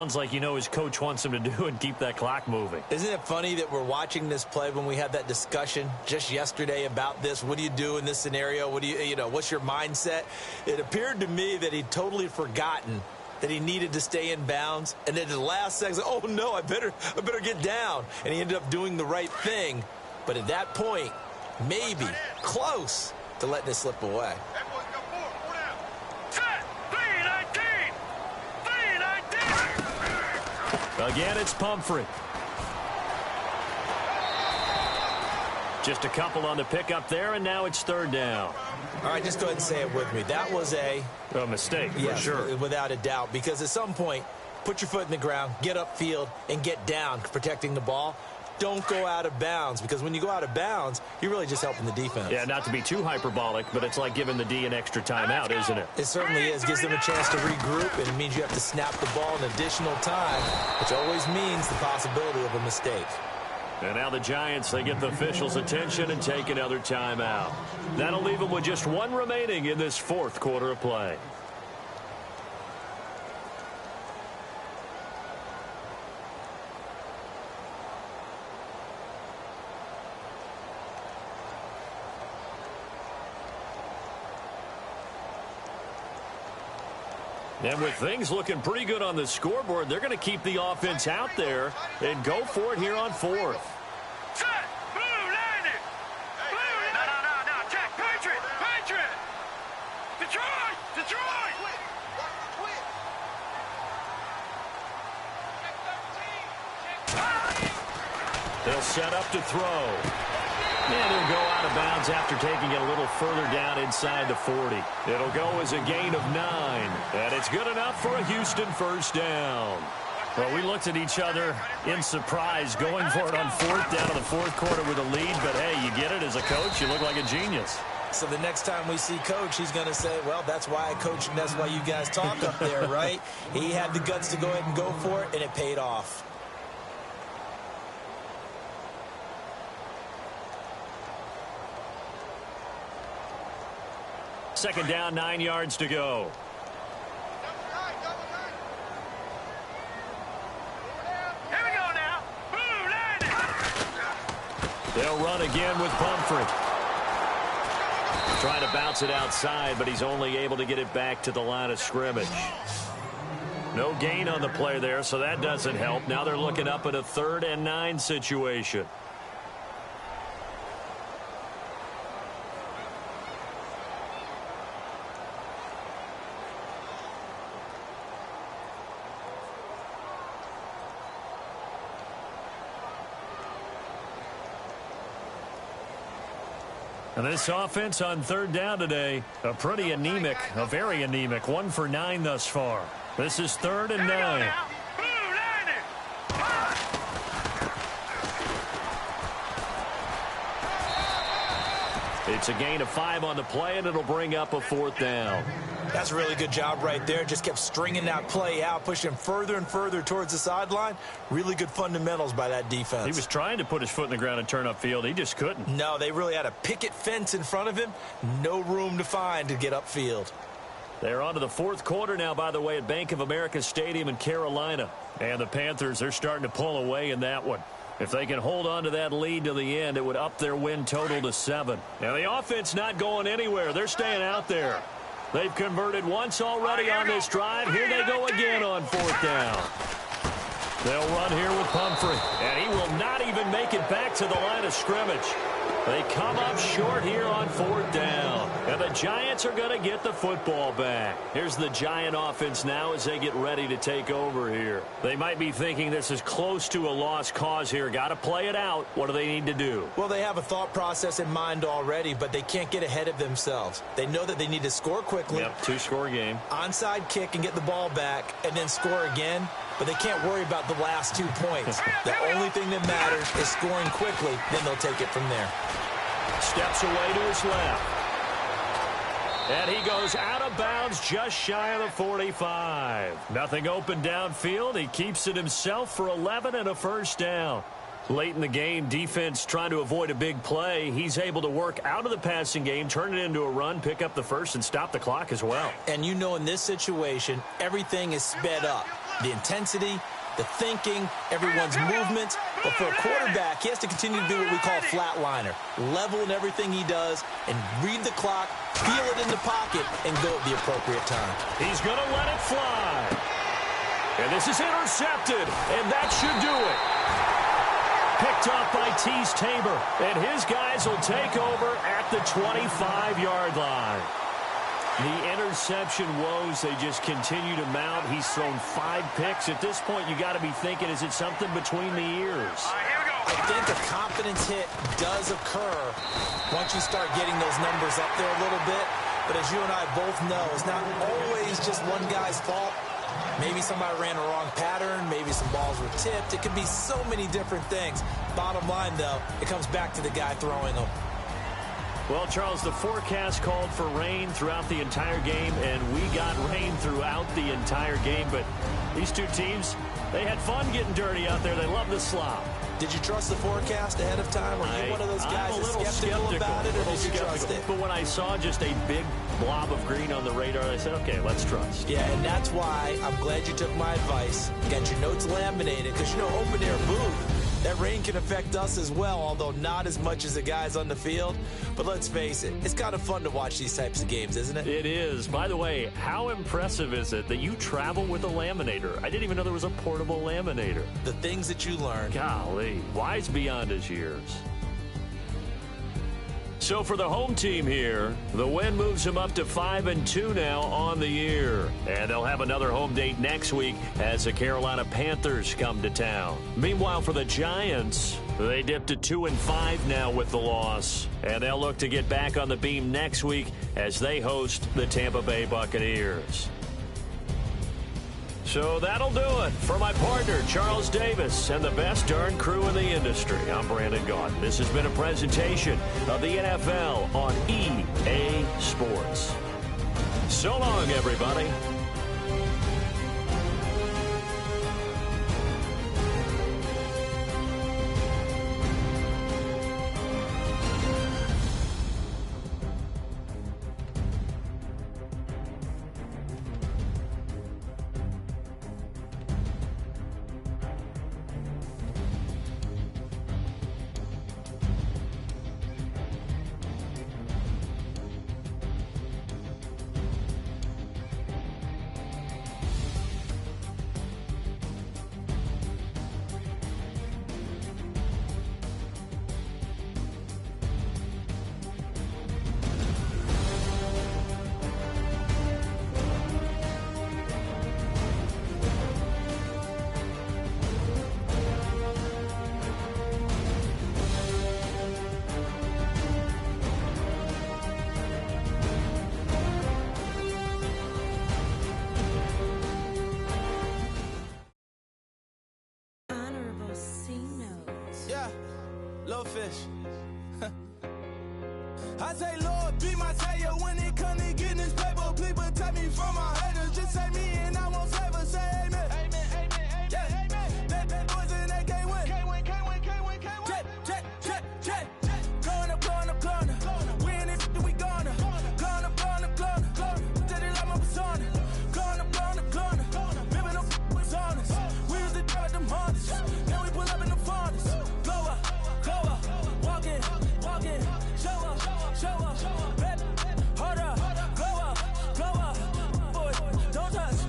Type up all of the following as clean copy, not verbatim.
Sounds like you know his coach wants him to do and keep that clock moving. Isn't it funny that we're watching this play when we had that discussion just yesterday about this? What do you do in this scenario? What do you know, what's your mindset? It appeared to me that he'd totally forgotten that he needed to stay in bounds. And then at the last second, oh, no, I better get down. And he ended up doing the right thing. But at that point, maybe close to letting it slip away. Again, it's Pumphrey. Just a couple on the pickup there, and now it's third down. All right, just go ahead and say it with me. That was a mistake, for sure. Without a doubt, because at some point, put your foot in the ground, get upfield, and get down, protecting the ball. Don't go out of bounds, because when you go out of bounds, you're really just helping the defense. Yeah, not to be too hyperbolic, but it's like giving the D an extra timeout, isn't it? It certainly is. Gives them a chance to regroup, and it means you have to snap the ball in additional time, which always means the possibility of a mistake. And now the Giants, they get the officials' attention and take another timeout. That'll leave them with just one remaining in this fourth quarter of play. And with things looking pretty good on the scoreboard, they're going to keep the offense out there and go for it here on fourth. Set! Blue, landing! Blue, no, check! Patriot! Detroit! They'll set up to throw. And he'll go out of bounds after taking it a little further down inside the 40. It'll go as a gain of 9. And it's good enough for a Houston first down. Well, we looked at each other in surprise going for it on fourth down in the fourth quarter with a lead. But, hey, you get it as a coach. You look like a genius. So the next time we see Coach, he's going to say, well, that's why I coach and that's why you guys talk up there, right? He had the guts to go ahead and go for it, and it paid off. Second down, 9 yards to go. Here we go now. Blue, landing! They'll run again with Pumphrey. Trying to bounce it outside, but he's only able to get it back to the line of scrimmage. No gain on the play there, so that doesn't help. Now they're looking up at a 3rd and 9 situation. And this offense on third down today, a very anemic. 1 for 9 thus far. This is 3rd and 9. It's a gain of 5 on the play, and it'll bring up a 4th down. That's a really good job right there. Just kept stringing that play out, pushing further and further towards the sideline. Really good fundamentals by that defense. He was trying to put his foot in the ground and turn upfield. He just couldn't. No, they really had a picket fence in front of him. No room to find to get upfield. They're on to the fourth quarter now, by the way, at Bank of America Stadium in Carolina. And the Panthers, they're starting to pull away in that one. If they can hold on to that lead to the end, it would up their win total to 7. Now, the offense not going anywhere. They're staying out there. They've converted once already on this drive. Here they go again on 4th down. They'll run here with Pumphrey. And he will not even make it back to the line of scrimmage. They come up short here on 4th down. And the Giants are going to get the football back. Here's the Giant offense now as they get ready to take over here. They might be thinking this is close to a lost cause here. Got to play it out. What do they need to do? Well, they have a thought process in mind already, but they can't get ahead of themselves. They know that they need to score quickly. Yep, 2-score game. Onside kick and get the ball back and then score again. But they can't worry about the last 2 points. The only thing that matters is scoring quickly. Then they'll take it from there. Steps away to his left. And he goes out of bounds just shy of the 45. Nothing open downfield. He keeps it himself for 11 and a first down. Late in the game, defense trying to avoid a big play. He's able to work out of the passing game, turn it into a run, pick up the first, and stop the clock as well. And you know in this situation, everything is sped up. the intensity, the thinking, everyone's movements. But for a quarterback, he has to continue to be what we call a flatliner. Level in everything he does and read the clock, feel it in the pocket, and go at the appropriate time. He's going to let it fly. And this is intercepted, and that should do it. Picked up by Tease Tabor, and his guys will take over at the 25-yard line. The interception woes, they just continue to mount. He's thrown 5 picks. At this point, you got to be thinking, is it something between the ears? Here we go. I think a confidence hit does occur once you start getting those numbers up there a little bit. But as you and I both know, it's not always just one guy's fault. Maybe somebody ran a wrong pattern. Maybe some balls were tipped. It could be so many different things. Bottom line, though, it comes back to the guy throwing them. Well, Charles, the forecast called for rain throughout the entire game, and we got rain throughout the entire game. But these two teams, they had fun getting dirty out there. They love the slop. Did you trust the forecast ahead of time? Are you one of those guys that's skeptical about it, or did you trust it? But when I saw just a big blob of green on the radar, I said, okay, let's trust. Yeah, and that's why I'm glad you took my advice. Got your notes laminated, because, you know, open air booth, that rain can affect us as well, although not as much as the guys on the field. But let's face it, it's kind of fun to watch these types of games, isn't it? It is. By the way, how impressive is it that you travel with a laminator? I didn't even know there was a portable laminator. The things that you learn. Golly, wise beyond his years. So for the home team here, the win moves them up to 5-2 now on the year. And they'll have another home date next week as the Carolina Panthers come to town. Meanwhile, for the Giants, they dipped to 2-5 now with the loss. And they'll look to get back on the beam next week as they host the Tampa Bay Buccaneers. So that'll do it. For my partner, Charles Davis, and the best darn crew in the industry, I'm Brandon Gaudin. This has been a presentation of the NFL on EA Sports. So long, everybody. Fish. I say, Lord, be my savior when it comes to getting this paper. Please protect me from my haters. Just say me and I won't favor. Say amen. Amen, amen, amen, yeah. Amen. That boys in that can't win. Can't win, can't win, can't win, can't win. Check. Going up. Win it, we gonna. Going up. Did it like my persona. Going up. Living no was honest. We was the drive them hardest. Now we pull up in the farthest. Go up. Walk in. Show up. Bet. Hold up. Glow up. Boy, don't touch.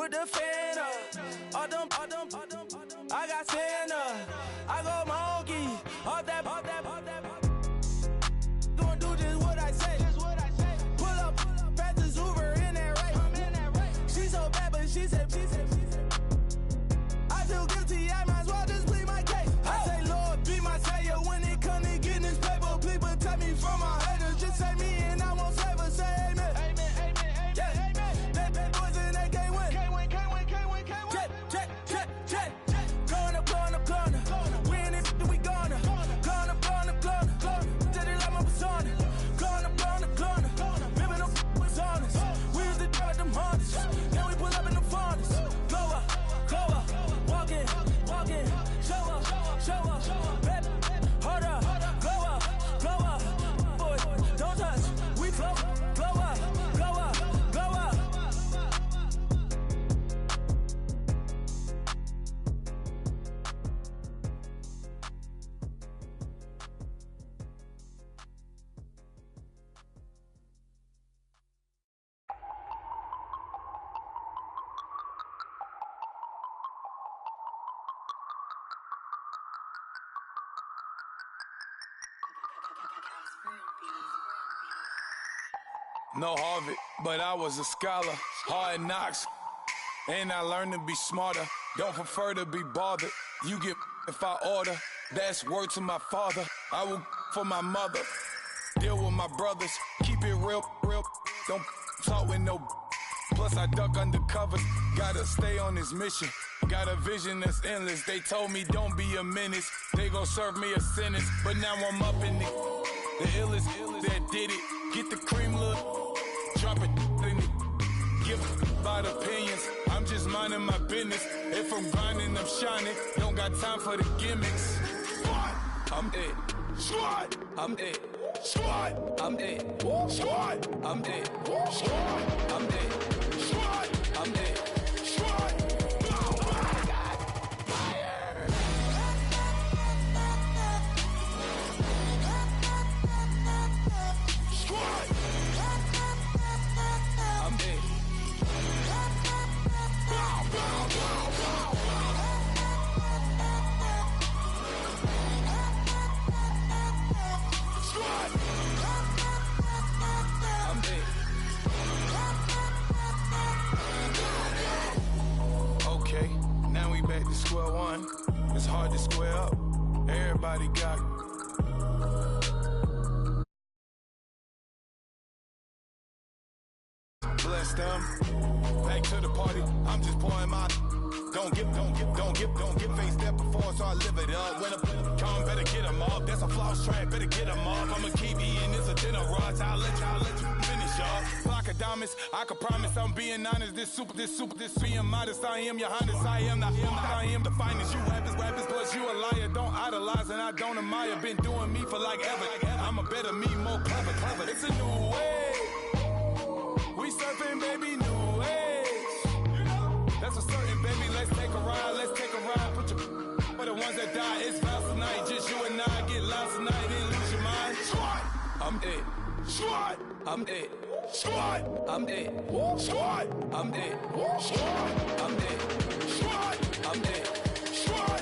with the fan up. All them, I got Santa. I go monkey. All that. Gonna do just what I say. Pull up, fast as Uber in that race. She so bad, but she said. I feel guilty, I might as well just plead my case. I say, Lord, be my savior when it come to getting this paper. Please protect me from my haters. Just say me and I won't save her. Say amen. Yeah. That boys and they can't win. Check. Going up. Win it, we gonna. Going up. Tell it like my persona. Going up. Ripping them was honest. We used to drive them Hondas. Now we pull up in the Fondas. Glow up. Walking. Show up. Baby, hold up. Glow up. Boys, don't touch. We glow up. No Harvard, but I was a scholar. Hard knocks, and I learned to be smarter. Don't prefer to be bothered. You get if I order. That's word to my father. I will for my mother. Deal with my brothers. Keep it real. Don't talk with no. Plus I duck undercover. Gotta stay on this mission. Got a vision that's endless. They told me don't be a menace. They gon' serve me a sentence. But now I'm up in it. The illest that did it. Get the cream look. Drop it in it. Give about opinions. I'm just minding my business. If I'm grinding, I'm shining. Don't got time for the gimmicks. I'm it. Squad. I'm it. Squad. I'm it. Squad. I'm it. Squad. I'm it. Squad. I'm it. Squad. Square one, it's hard to square up. Everybody got bless them. Back to the party. I'm just pouring my. Don't get faced that before, so I live it up. When a come, better get them up. That's a floss track, better get them up. I'm a kiwi and it's a dinner rush. I'll let you finish up. Block of diamonds, I can promise I'm being honest. This being modest. I am your highness. I am the finest. You rappers, plus you a liar. Don't idolize and I don't admire. Been doing me for like ever. I'm a better me, more clever. It's a new way. We surfing, baby, new age. That's a certain, baby. Let's take a ride. Put your for the ones that die. It's vows tonight. Just you and I get lost tonight and lose your mind. Squad. I'm it. Squad. I'm it. Squad. I'm it. Squad. I'm it. Squad. I'm it. Squad. I'm it. Squad.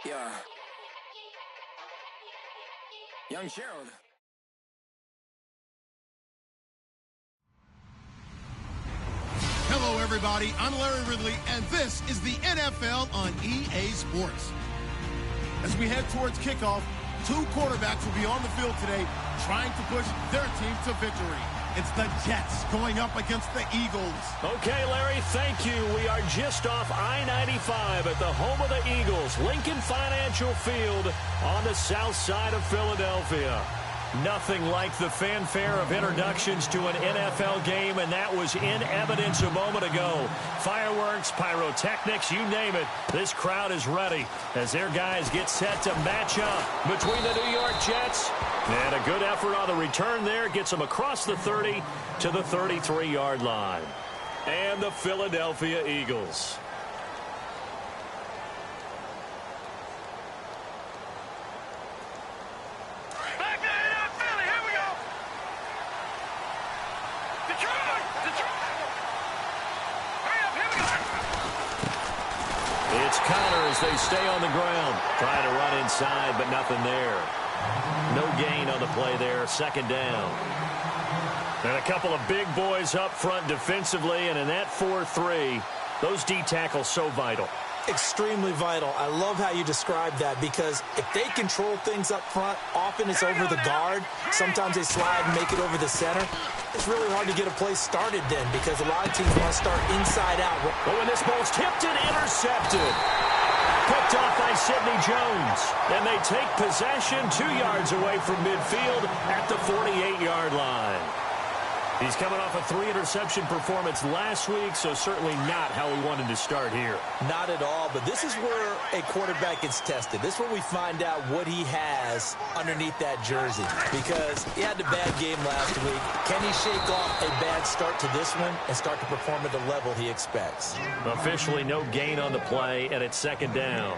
Yeah. Young Gerald. Hello, everyone. everybody. I'm Larry Ridley, and this is the NFL on EA Sports. As we head towards kickoff, two quarterbacks will be on the field today trying to push their team to victory. It's the Jets going up against the Eagles. Okay, Larry, thank you. We are just off I-95 at the home of the Eagles, Lincoln Financial Field on the south side of Philadelphia. Nothing like the fanfare of introductions to an NFL game, and that was in evidence a moment ago. Fireworks, pyrotechnics, you name it. This crowd is ready as their guys get set to match up between the New York Jets. And a good effort on the return there gets them across the 30 to the 33-yard line. And the Philadelphia Eagles. It's Connor as they stay on the ground. Trying to run inside, but nothing there. No gain on the play there. Second down. And a couple of big boys up front defensively, and in that 4-3, those D tackles so vital. Extremely vital. I love how you describe that, because if they control things up front, often it's over the guard. Sometimes they slide and make it over the center. It's really hard to get a play started then, because a lot of teams want to start inside out. But when this ball's tipped and intercepted, picked off by Sidney Jones, and they take possession 2 yards away from midfield at the 48-yard line. He's coming off a 3-interception performance last week, so certainly not how we wanted to start here. Not at all, but this is where a quarterback gets tested. This is where we find out what he has underneath that jersey, because he had a bad game last week. Can he shake off a bad start to this one and start to perform at the level he expects? Officially no gain on the play, and it's second down.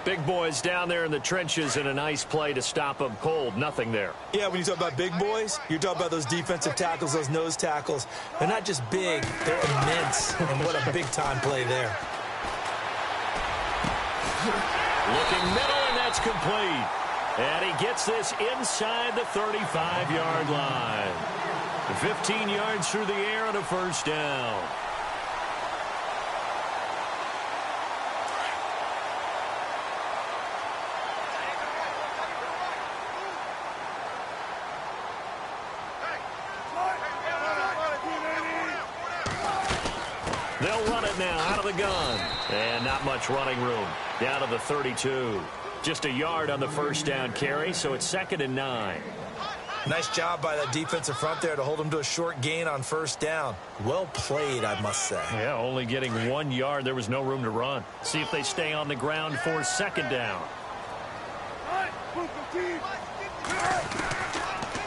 Big boys down there in the trenches, and a nice play to stop them cold. Nothing there. Yeah, when you talk about big boys, you're talking about those defensive tackles, those nose tackles. They're not just big, they're immense, and what a big-time play there. Looking middle, and that's complete. And he gets this inside the 35-yard line. 15 yards through the air and a first down. They'll run it now out of the gun. And not much running room. Down to the 32. Just a yard on the first down carry, so it's 2nd and 9. Nice job by that defensive front there to hold him to a short gain on first down. Well played, I must say. Yeah, only getting 1 yard. There was no room to run. See if they stay on the ground for second down.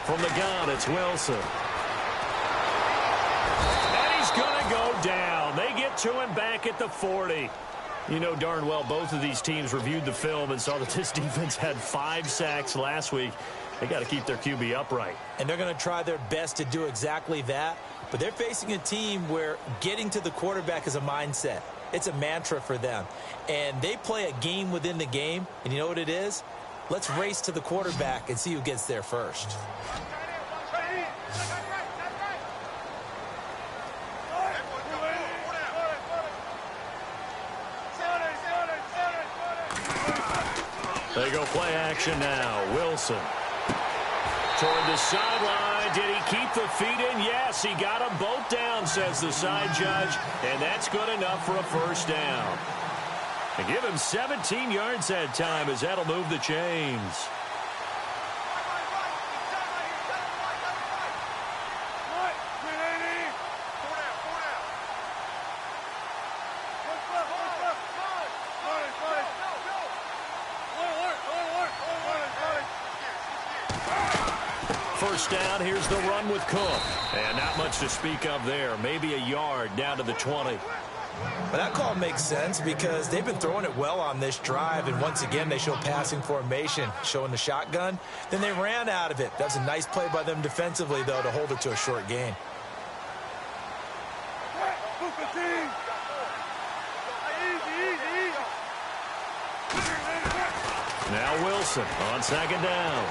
From the gun, it's Wilson. Going to go down. They get to him back at the 40. You know darn well both of these teams reviewed the film and saw that this defense had 5 sacks last week. They got to keep their QB upright. And they're going to try their best to do exactly that. But they're facing a team where getting to the quarterback is a mindset. It's a mantra for them. And they play a game within the game. And you know what it is? Let's race to the quarterback and see who gets there first. They go play action now. Wilson. Toward the sideline. Did he keep the feet in? Yes, he got them both down, says the side judge. And that's good enough for a first down. And give him 17 yards that time, as that'll move the chains. First down, here's the run with Cook. And not much to speak of there. Maybe a yard down to the 20. But that call makes sense because they've been throwing it well on this drive. And once again, they show passing formation, showing the shotgun. Then they ran out of it. That's a nice play by them defensively, though, to hold it to a short gain. Now Wilson on second down.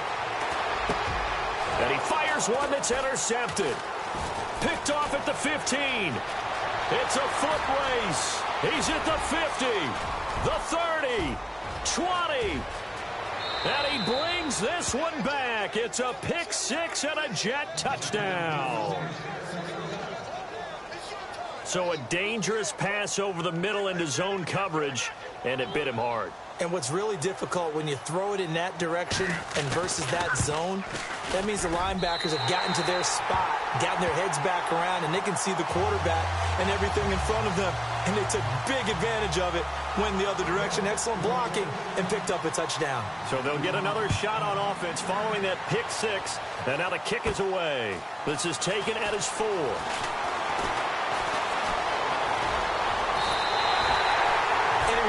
And he fires one that's intercepted. Picked off at the 15. It's a foot race. He's at the 50, the 30, 20. And he brings this one back. It's a pick six and a Jet touchdown. So a dangerous pass over the middle into zone coverage, and it bit him hard. And what's really difficult when you throw it in that direction and versus that zone, that means the linebackers have gotten to their spot, gotten their heads back around, and they can see the quarterback and everything in front of them. And they took big advantage of it, went the other direction. Excellent blocking, and picked up a touchdown. So they'll get another shot on offense following that pick six. And now the kick is away. This is taken at his 4.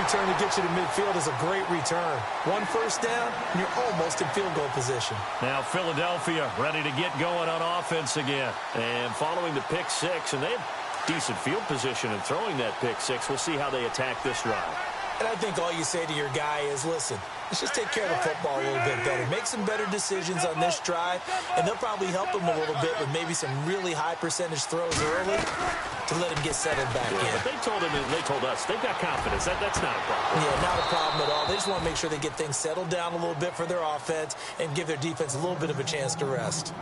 Return to get you to midfield is a great return. 1 first down, and you're almost in field goal position. Now Philadelphia ready to get going on offense again. And following the pick six, and they have decent field position in throwing that pick six. We'll see how they attack this drive. And I think all you say to your guy is, listen, let's just take care of the football a little bit better. Make some better decisions on this drive, and they'll probably help him a little bit with maybe some really high percentage throws early to let him get settled back in. But they told him, and they told us, they've got confidence. That's not a problem. Yeah, not a problem at all. They just want to make sure they get things settled down a little bit for their offense and give their defense a little bit of a chance to rest.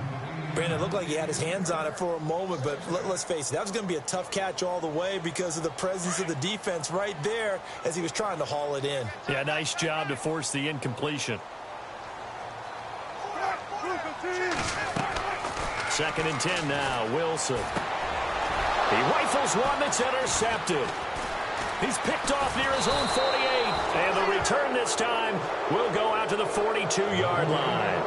Brandon, it looked like he had his hands on it for a moment, but let's face it, that was going to be a tough catch all the way because of the presence of the defense right there as he was trying to haul it in. Yeah, nice job to force the incompletion. 2nd and 10 now, Wilson. He rifles one that's intercepted. He's picked off near his own 48, and the return this time will go out to the 42-yard line.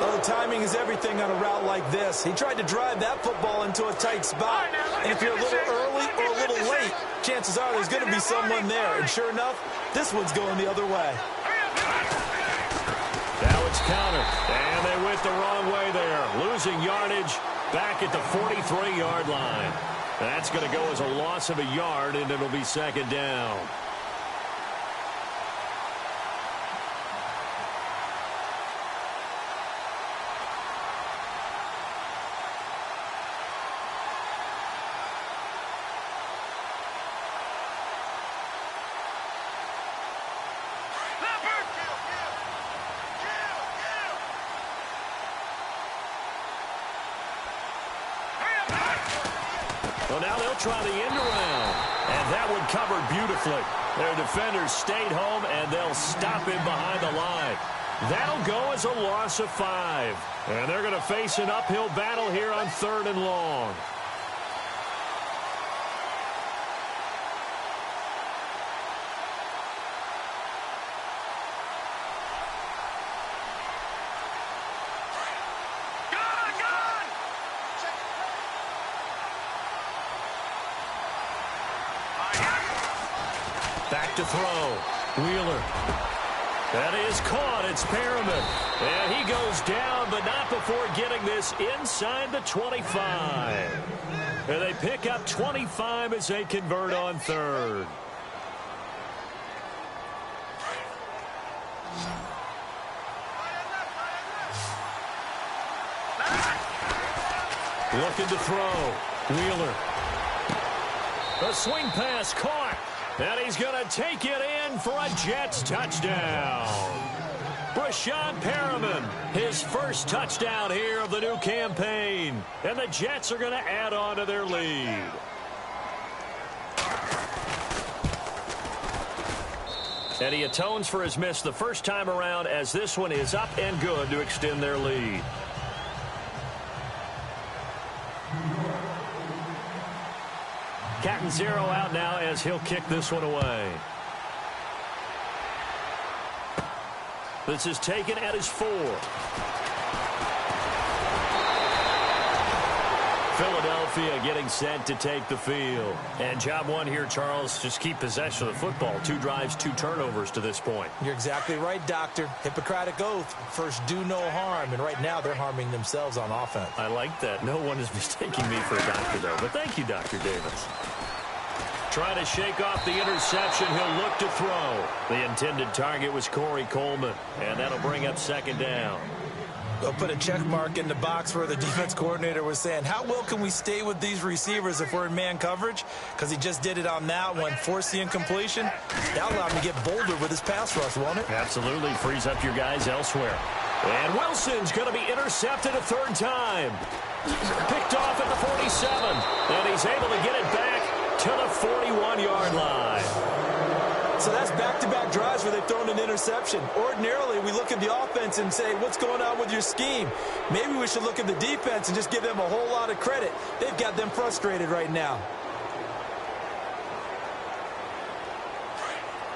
Well, the timing is everything on a route like this. He tried to drive that football into a tight spot. And if you're a little early or a little late, chances are there's going to be someone there. And sure enough, this one's going the other way. Now it's counter. And they went the wrong way there. Losing yardage back at the 43-yard line. That's going to go as a loss of a yard, and it'll be 2nd down. Well, now they'll try the end around. And that one covered beautifully. Their defenders stayed home, and they'll stop him behind the line. That'll go as a loss of 5. And they're going to face an uphill battle here on 3rd and long. Back to throw. Wheeler. That is caught. It's Perriman. And he goes down, but not before getting this inside the 25. And they pick up 25 as they convert on 3rd. Looking to throw. Wheeler. A swing pass caught. And he's going to take it in for a Jets touchdown. Brashad Perriman, his first touchdown here of the new campaign. And the Jets are going to add on to their lead. And he atones for his miss the first time around as this one is up and good to extend their lead. Catanzaro out now as he'll kick this one away. This is taken at his 4. Philadelphia getting set to take the field. And job one here, Charles, just keep possession of the football. 2 drives, 2 turnovers to this point. You're exactly right, Doctor. Hippocratic oath. First, do no harm. And right now, they're harming themselves on offense. I like that. No one is mistaking me for a doctor, though. But thank you, Dr. Davis. Trying to shake off the interception. He'll look to throw. The intended target was Corey Coleman. And that'll bring up 2nd down. They'll put a check mark in the box where the defense coordinator was saying, how well can we stay with these receivers if we're in man coverage? Because he just did it on that one, forced the incompletion. That'll allow him to get bolder with his pass rush, won't it? Absolutely. Frees up your guys elsewhere. And Wilson's going to be intercepted a third time. Picked off at the 47. And he's able to get it back to the 41-yard line. So that's back-to-back drives where they've thrown an interception. Ordinarily, we look at the offense and say, what's going on with your scheme? Maybe we should look at the defense and just give them a whole lot of credit. They've got them frustrated right now.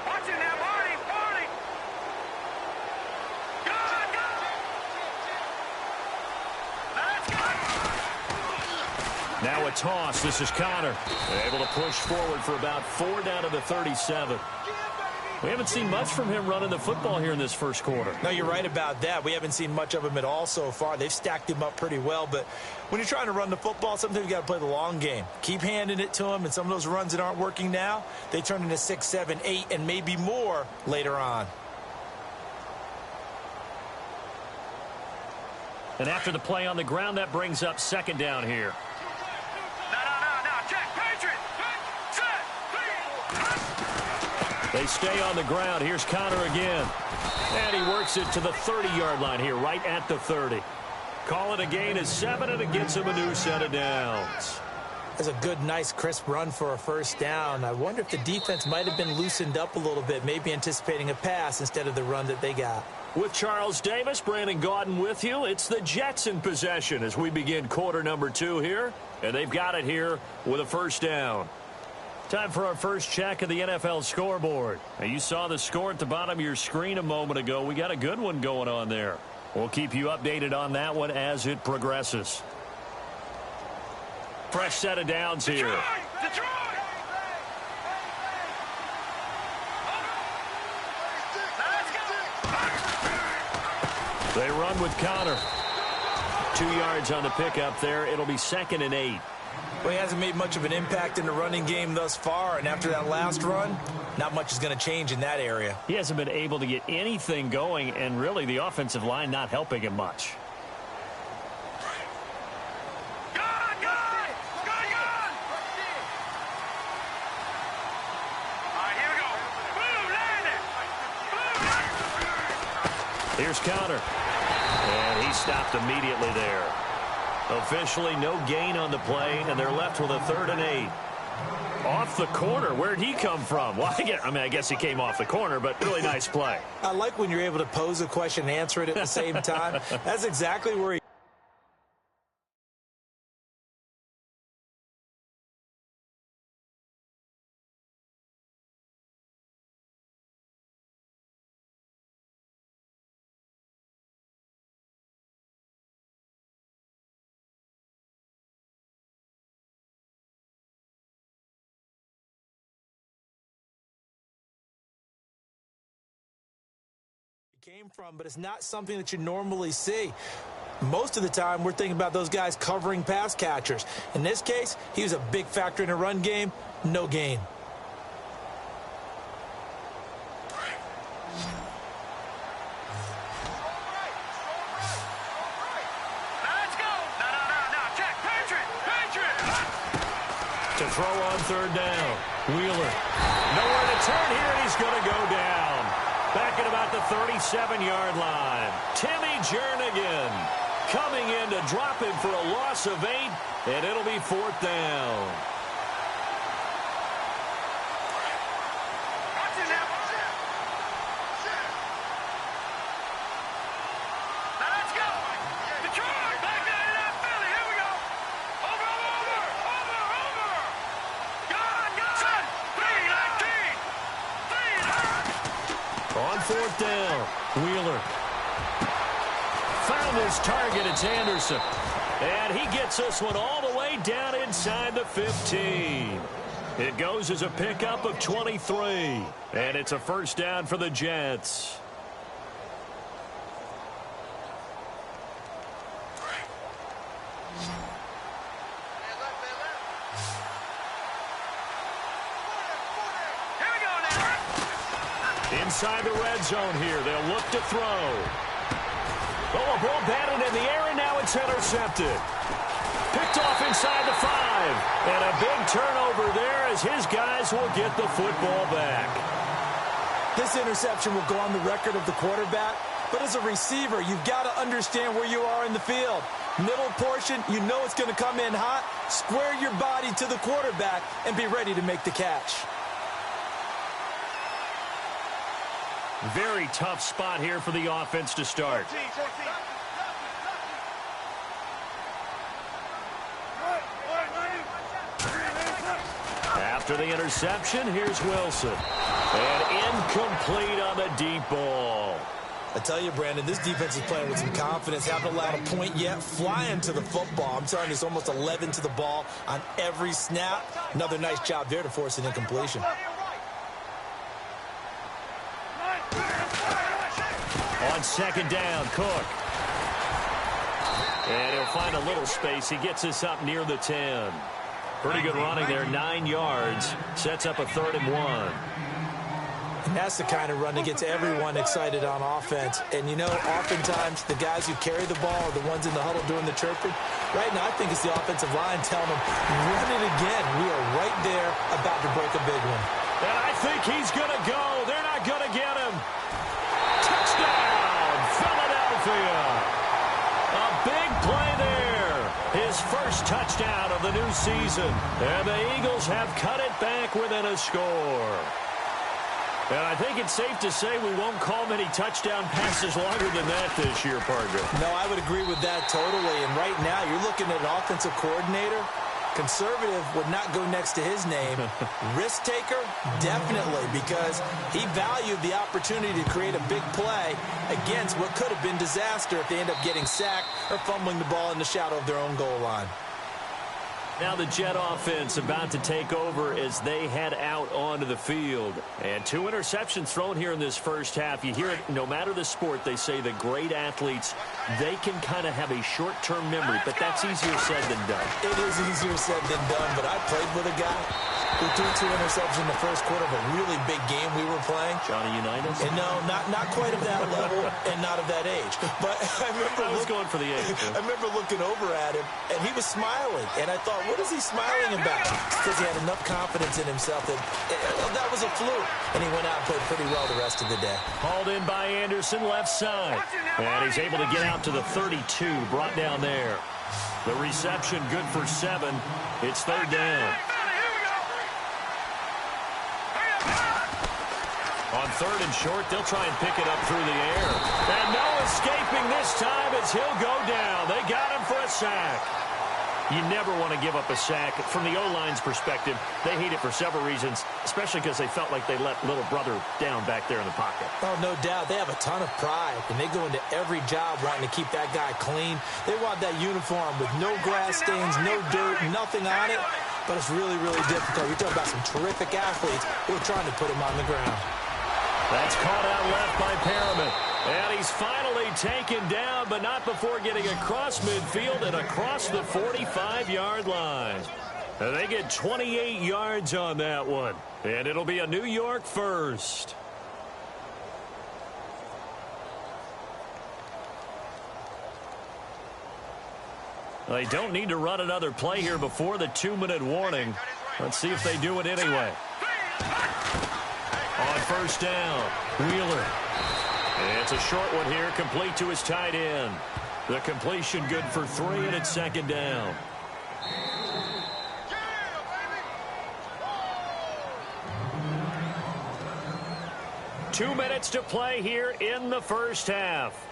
Watch it now, Marty. Marty. Good, good. Let's go. Now a toss. This is Connor. Able to push forward for about 4 down to the 37. We haven't seen much from him running the football here in this first quarter. No, you're right about that. We haven't seen much of him at all so far. They've stacked him up pretty well, but when you're trying to run the football, sometimes you got to play the long game. Keep handing it to him, and some of those runs that aren't working now, they turn into 6, 7, 8, and maybe more later on. And after the play on the ground, that brings up second down here. No. Check. Patriot. Set. They stay on the ground. Here's Connor again. And he works it to the 30-yard line here, right at the 30. Call it a gain of 7, and it gets him a new set of downs. That's a good, nice, crisp run for a first down. I wonder if the defense might have been loosened up a little bit, maybe anticipating a pass instead of the run that they got. With Charles Davis, Brandon Gaudin with you. It's the Jets in possession as we begin quarter number 2 here. And they've got it here with a first down. Time for our first check of the NFL scoreboard. Now, you saw the score at the bottom of your screen a moment ago. We got a good one going on there. We'll keep you updated on that one as it progresses. Fresh set of downs here. Detroit. They run with Connor. 2 yards on the pickup there. It'll be 2nd and 8. Well, he hasn't made much of an impact in the running game thus far, and after that last run, not much is going to change in that area. He hasn't been able to get anything going, and really the offensive line not helping him much. Good. All right, here we go. Boom, land it. Here's Connor. And he stopped immediately there. Officially no gain on the play, and they're left with a 3rd and 8. Off the corner. Where'd he come from? Well, I guess he came off the corner, but really nice play. I like when you're able to pose a question and answer it at the same time. That's exactly where he... came from, but it's not something that you normally see. Most of the time, we're thinking about those guys covering pass catchers. In this case, he was a big factor in the run game. No gain. Let's go. No. Check. Patriot. To throw on 3rd down. Wheeler. Nowhere to turn here, and he's going to go down. Back at about the 37-yard line. Timmy Jernigan coming in to drop him for a loss of 8, and it'll be 4th down. Watch it now. Let's go. Detroit. Back down in that Philly. Here we go. Over. Good. Set. 3-19. On 4th down, Wheeler. Found his target. It's Anderson. And he gets this one all the way down inside the 15. It goes as a pickup of 23. And it's a first down for the Jets. Inside the red zone here. They'll look to throw. Oh, a ball batted in the air, and now it's intercepted. Picked off inside the 5. And a big turnover there as his guys will get the football back. This interception will go on the record of the quarterback, but as a receiver, you've got to understand where you are in the field. Middle portion, you know it's going to come in hot. Square your body to the quarterback and be ready to make the catch. Very tough spot here for the offense to start. After the interception, here's Wilson. And incomplete on the deep ball. I tell you, Brandon, this defense is playing with some confidence. Haven't allowed a point yet. Flying to the football. I'm telling you, it's almost 11 to the ball on every snap. Another nice job there to force an incompletion. On second down, Cook. And he'll find a little space. He gets us up near the 10. Pretty good running there, 9 yards. Sets up a 3rd and 1. And that's the kind of run that gets everyone excited on offense. And, you know, oftentimes the guys who carry the ball are the ones in the huddle doing the chirping. Right now, I think it's the offensive line telling them, run it again. We are right there about to break a big one. And I think he's going to go. They're not going to get him. Touchdown, Philadelphia. A big play there. His first touchdown of the new season. And the Eagles have cut it back within a score. And I think it's safe to say we won't call many touchdown passes longer than that this year, partner. No, I would agree with that totally. And right now, you're looking at an offensive coordinator. Conservative would not go next to his name. Risk taker, definitely, because he valued the opportunity to create a big play against what could have been disaster if they end up getting sacked or fumbling the ball in the shadow of their own goal line. Now the Jet offense about to take over as they head out onto the field. And 2 interceptions thrown here in this first half. You hear it, no matter the sport, they say that great athletes, they can kind of have a short-term memory, but that's easier said than done. It is easier said than done, but I played with a guy who threw 2 interceptions in the first quarter of a really big game we were playing. Johnny Unitas? And no, not quite of that level and not of that age. But I was going for the age. I remember looking over at him, and he was smiling. And I thought, what is he smiling about? Because he had enough confidence in himself that that was a fluke. And he went out and played pretty well the rest of the day. Hauled in by Anderson, left side. And he's able to get out to the 32, brought down there. The reception good for 7. It's 3rd down. On 3rd and short, they'll try and pick it up through the air. And no escaping this time as he'll go down. They got him for a sack. You never want to give up a sack. From the O-line's perspective, they hate it for several reasons, especially because they felt like they let little brother down back there in the pocket. Oh, no doubt. They have a ton of pride, and they go into every job wanting to keep that guy clean. They want that uniform with no grass stains, no dirt, nothing on it. But it's really, really difficult. You're talking about some terrific athletes who are trying to put him on the ground. That's caught out left by Perriman. And he's finally taken down, but not before getting across midfield and across the 45-yard line. And they get 28 yards on that one. And it'll be a New York first. They don't need to run another play here before the 2-minute warning. Let's see if they do it anyway. On first down, Wheeler. It's a short one here, complete to his tight end. The completion good for 3, and it's 2nd down. Two minutes to play here in the first half.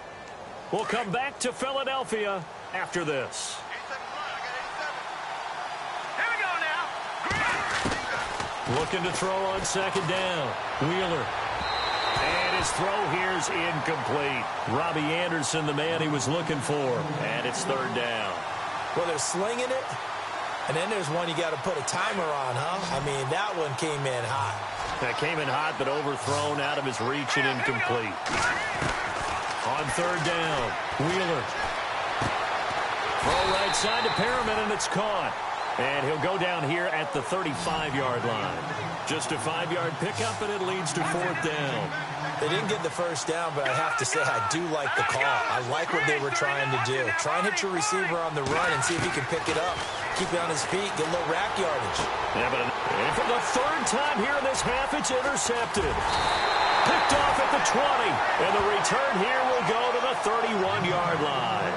We'll come back to Philadelphia after this. Looking to throw on 2nd down. Wheeler. And his throw here's incomplete. Robbie Anderson, the man he was looking for. And it's 3rd down. Well, they're slinging it. And then there's one you got to put a timer on, huh? I mean, that one came in hot. That came in hot, but overthrown out of his reach and incomplete. On 3rd down, Wheeler. Throw right side to Perriman, and it's caught. And he'll go down here at the 35-yard line. Just a 5-yard pickup, and it leads to 4th down. They didn't get the first down, but I have to say I do like the call. I like what they were trying to do. Try and hit your receiver on the run and see if he can pick it up. Keep it on his feet, get a little rack yardage. Yeah, but for the 3rd time here in this half, it's intercepted. Picked off at the 20, and the return here will go to the 31-yard line.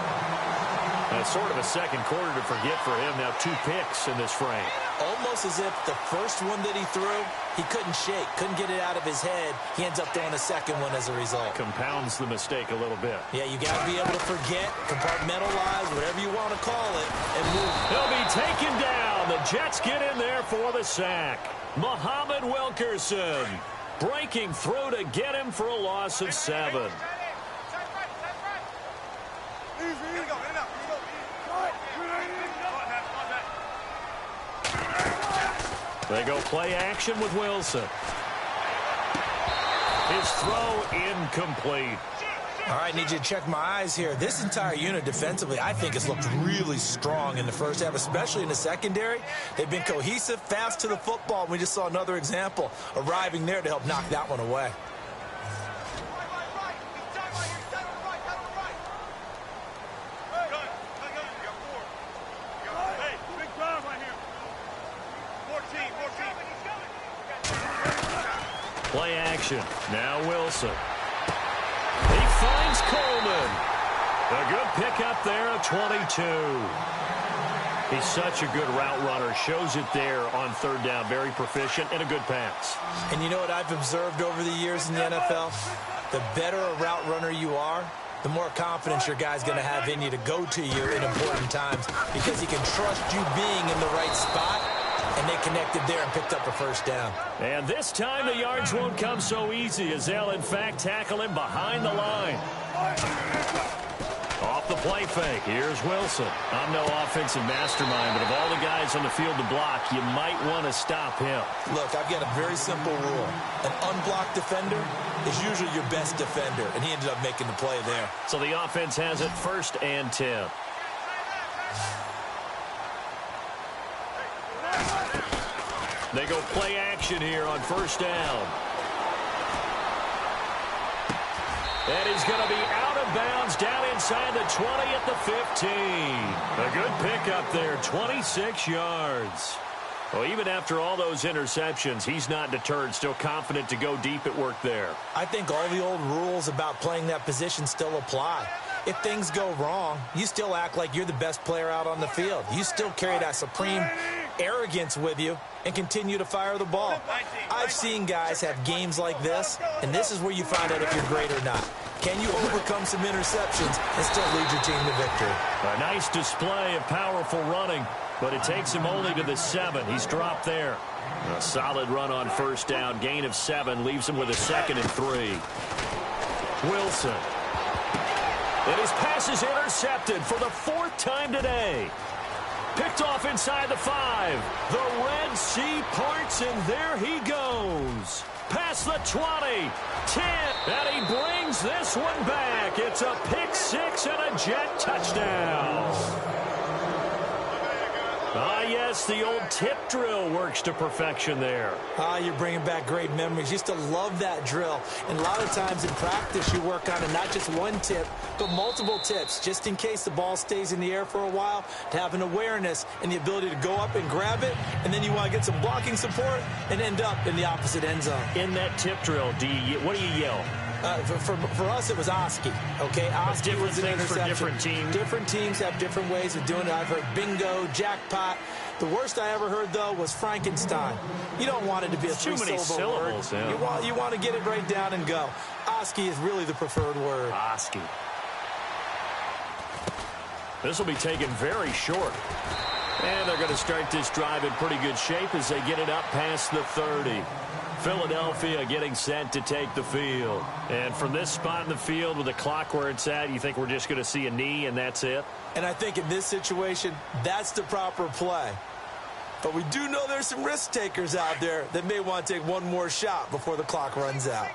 That's sort of a second quarter to forget for him. Now 2 picks in this frame. Almost as if the first one that he threw, he couldn't shake, couldn't get it out of his head. He ends up throwing a second one as a result. Compounds the mistake a little bit. Yeah, you got to be able to forget, compartmentalize, whatever you want to call it, and move. He'll be taken down. The Jets get in there for the sack. Muhammad Wilkerson breaking through to get him for a loss of 7. They go play action with Wilson. His throw incomplete. All right, need you to check my eyes here. This entire unit defensively, I think, has looked really strong in the first half, especially in the secondary. They've been cohesive, fast to the football. We just saw another example arriving there to help knock that one away. Play action. Now Wilson. He finds Coleman. A good pickup there at 22. He's such a good route runner. Shows it there on 3rd down. Very proficient and a good pass. And you know what I've observed over the years in the NFL? The better a route runner you are, the more confidence your guy's going to have in you to go to you in important times because he can trust you being in the right spot. And they connected there and picked up a 1st down. And this time the yards won't come so easy as they'll, in fact, tackle him behind the line. Off the play fake. Here's Wilson. I'm no offensive mastermind, but of all the guys on the field to block, you might want to stop him. Look, I've got a very simple rule. An unblocked defender is usually your best defender, and he ended up making the play there. So the offense has it 1st and 10. They go play action here on 1st down. And he's going to be out of bounds down inside the 20 at the 15. A good pickup there, 26 yards. Well, even after all those interceptions, he's not deterred, still confident to go deep at work there. I think all the old rules about playing that position still apply. If things go wrong, you still act like you're the best player out on the field. You still carry that supreme arrogance with you and continue to fire the ball. I've seen guys have games like this, and this is where you find out if you're great or not. Can you overcome some interceptions and still lead your team to victory? A nice display of powerful running, but it takes him only to the 7. He's dropped there. A solid run on 1st down. Gain of 7 leaves him with a 2nd and 3. Wilson. And his pass is intercepted for the 4th time today. Picked off inside the 5. The Red Sea parts, and there he goes. Past the 20, 10, and he brings this one back. It's a pick 6 and a Jet touchdown. Ah, yes, the old tip drill works to perfection there. Ah, you're bringing back great memories. Used to love that drill. And a lot of times in practice, you work on it, not just one tip, but multiple tips, just in case the ball stays in the air for a while, to have an awareness and the ability to go up and grab it, and then you want to get some blocking support and end up in the opposite end zone. In that tip drill, what do you yell? For us, it was Oski. Okay, Oski was an interception. For different teams. Different teams have different ways of doing it. I've heard bingo, jackpot. The worst I ever heard, though, was Frankenstein. You don't want it to be a three-syllable word. Yeah. You want to get it right down and go. Oski is really the preferred word. Oski. This will be taken very short. And they're going to start this drive in pretty good shape as they get it up past the 30. Philadelphia getting set to take the field. And from this spot in the field with the clock where it's at, you think we're just going to see a knee and that's it? And I think in this situation, that's the proper play. But we do know there's some risk takers out there that may want to take one more shot before the clock runs out.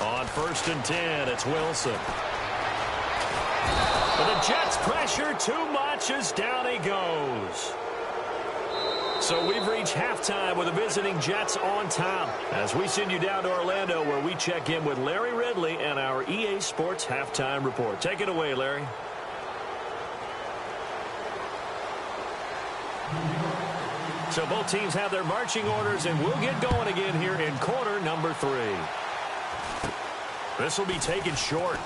On 1st and 10, it's Wilson. But the Jets pressure too much as down he goes. So we've reached halftime with the visiting Jets on top as we send you down to Orlando where we check in with Larry Ridley and our EA Sports Halftime Report. Take it away, Larry. So both teams have their marching orders, and we'll get going again here in quarter number 3. This will be taken short.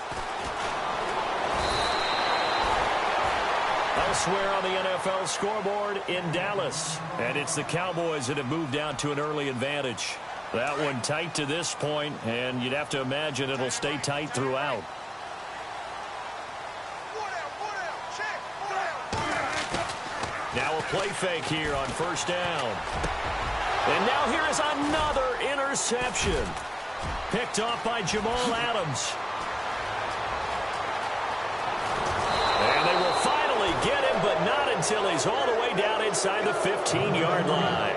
Elsewhere on the NFL scoreboard in Dallas. And it's the Cowboys that have moved down to an early advantage. That one tight to this point, and you'd have to imagine it'll stay tight throughout. Now a play fake here on first down. And now here is another interception. Picked off by Jamal Adams. And they will finally get him, but not until he's all the way down inside the 15-yard line.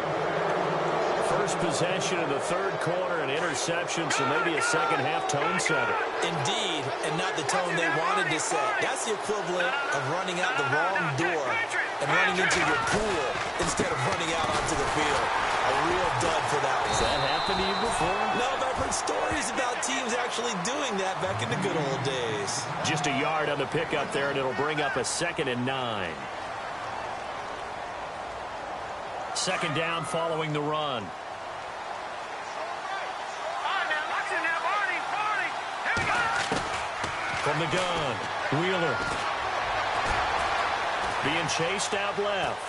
First possession of the third quarter, an interception, so maybe a second-half tone setter. Indeed, and not the tone they wanted to set. That's the equivalent of running out the wrong door and running into your pool instead of running out onto the field. A real dud for that one. Has that happened to you before? No, but I've heard stories about teams actually doing that back in the good old days. Just a yard on the pickup there, and it'll bring up a 2nd and 9. Second down following the run. From the gun, Wheeler. Being chased out left.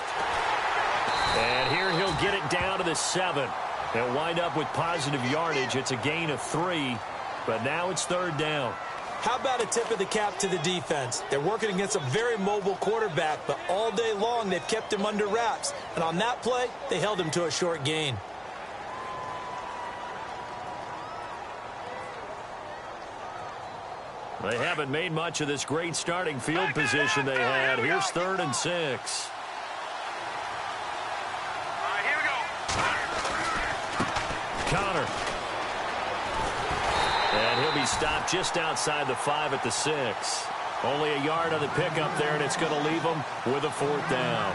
And here he'll get it down to the 7. They'll wind up with positive yardage. It's a gain of 3, but now it's third down. How about a tip of the cap to the defense? They're working against a very mobile quarterback, but all day long they've kept him under wraps. And on that play, they held him to a short gain. They haven't made much of this great starting field position they had. Here's 3rd and 6. All right, here we go. Connor. And he'll be stopped just outside the 5 at the 6. Only a yard on the pickup there, and it's going to leave them with a 4th down.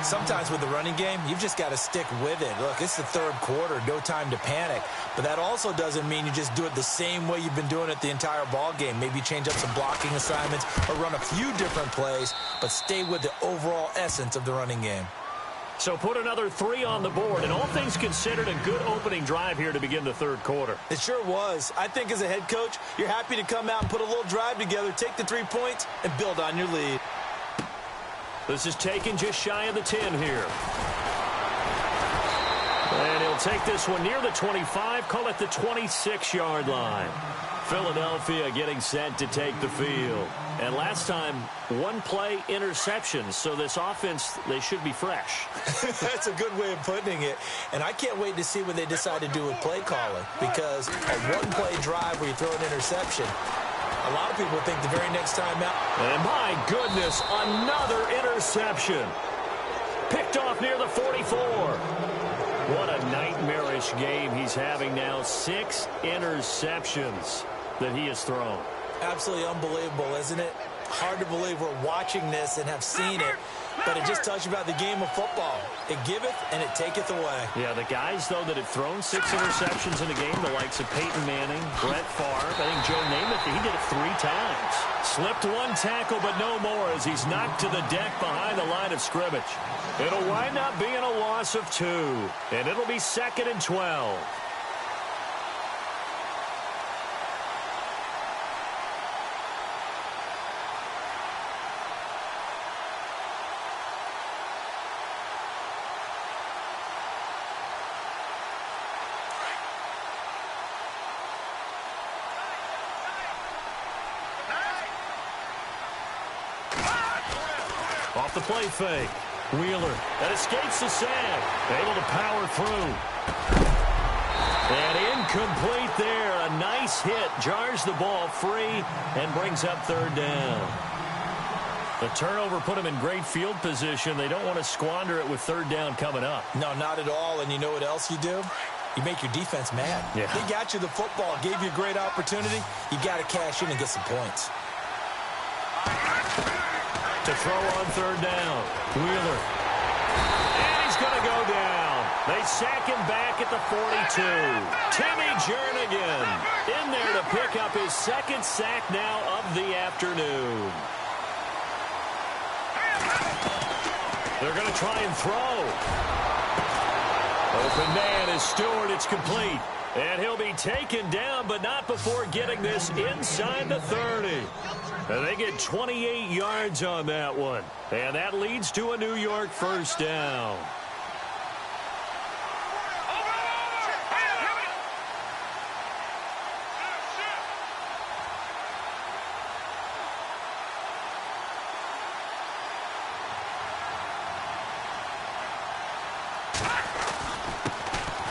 Sometimes with the running game, you've just got to stick with it. Look, it's the third quarter, no time to panic. But that also doesn't mean you just do it the same way you've been doing it the entire ball game. Maybe change up some blocking assignments or run a few different plays, but stay with the overall essence of the running game. So put another 3 on the board, and all things considered, a good opening drive here to begin the third quarter. It sure was. I think as a head coach, you're happy to come out and put a little drive together, take the 3 points, and build on your lead. This is taken just shy of the 10 here. And he'll take this one near the 25, call it the 26-yard line. Philadelphia getting set to take the field. And last time, 1-play interceptions, so this offense, they should be fresh. That's a good way of putting it. And I can't wait to see what they decide to do with play calling, because a 1-play drive where you throw an interception, a lot of people think the very next time out. And my goodness, another interception. Picked off near the 44. What a nightmarish game he's having now. 6 interceptions that he has thrown. Absolutely unbelievable, isn't it? Hard to believe we're watching this and have seen it, but it just tells you about the game of football. It giveth and it taketh away. Yeah, the guys, though, that have thrown 6 interceptions in a game, the likes of Peyton Manning, Brett Favre, I think Joe Namath, he did it 3 times. Slipped 1 tackle, but no more as he's knocked to the deck behind the line of scrimmage. It'll wind up being a loss of 2, and it'll be 2nd and 12. Off the play fake. Wheeler that escapes the sack. Able to power through. And incomplete there. A nice hit. Jars the ball free and brings up 3rd down. The turnover put him in great field position. They don't want to squander it with 3rd down coming up. No, not at all. And you know what else you do? You make your defense mad. Yeah. They got you the football, gave you a great opportunity. You got to cash in and get some points. To throw on third down. Wheeler. And he's going to go down. They sack him back at the 42. Timmy Jernigan in there to pick up his second sack now of the afternoon. They're going to try and throw. Open man is Stewart. It's complete. And he'll be taken down, but not before getting this inside the 30. And they get 28 yards on that one. And that leads to a New York first down.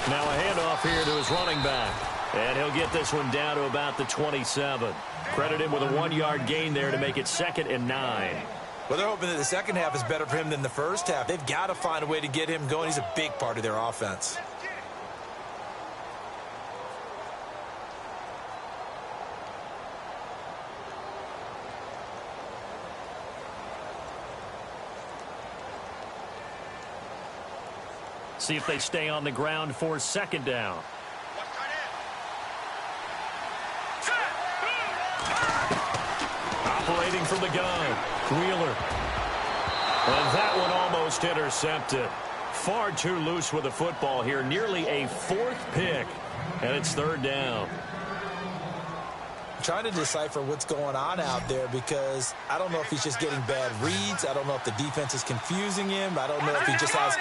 Now a handoff here to his running back. And he'll get this one down to about the 27. Credit him with a 1-yard gain there to make it 2nd and 9. Well, they're hoping that the second half is better for him than the first half. They've got to find a way to get him going. He's a big part of their offense. See if they stay on the ground for second down. Operating from the gun, Wheeler. And that one almost intercepted. Far too loose with the football here. Nearly a 4th pick. And it's third down. Trying to decipher what's going on out there because I don't know if he's just getting bad reads. I don't know if the defense is confusing him. I don't know if he just has,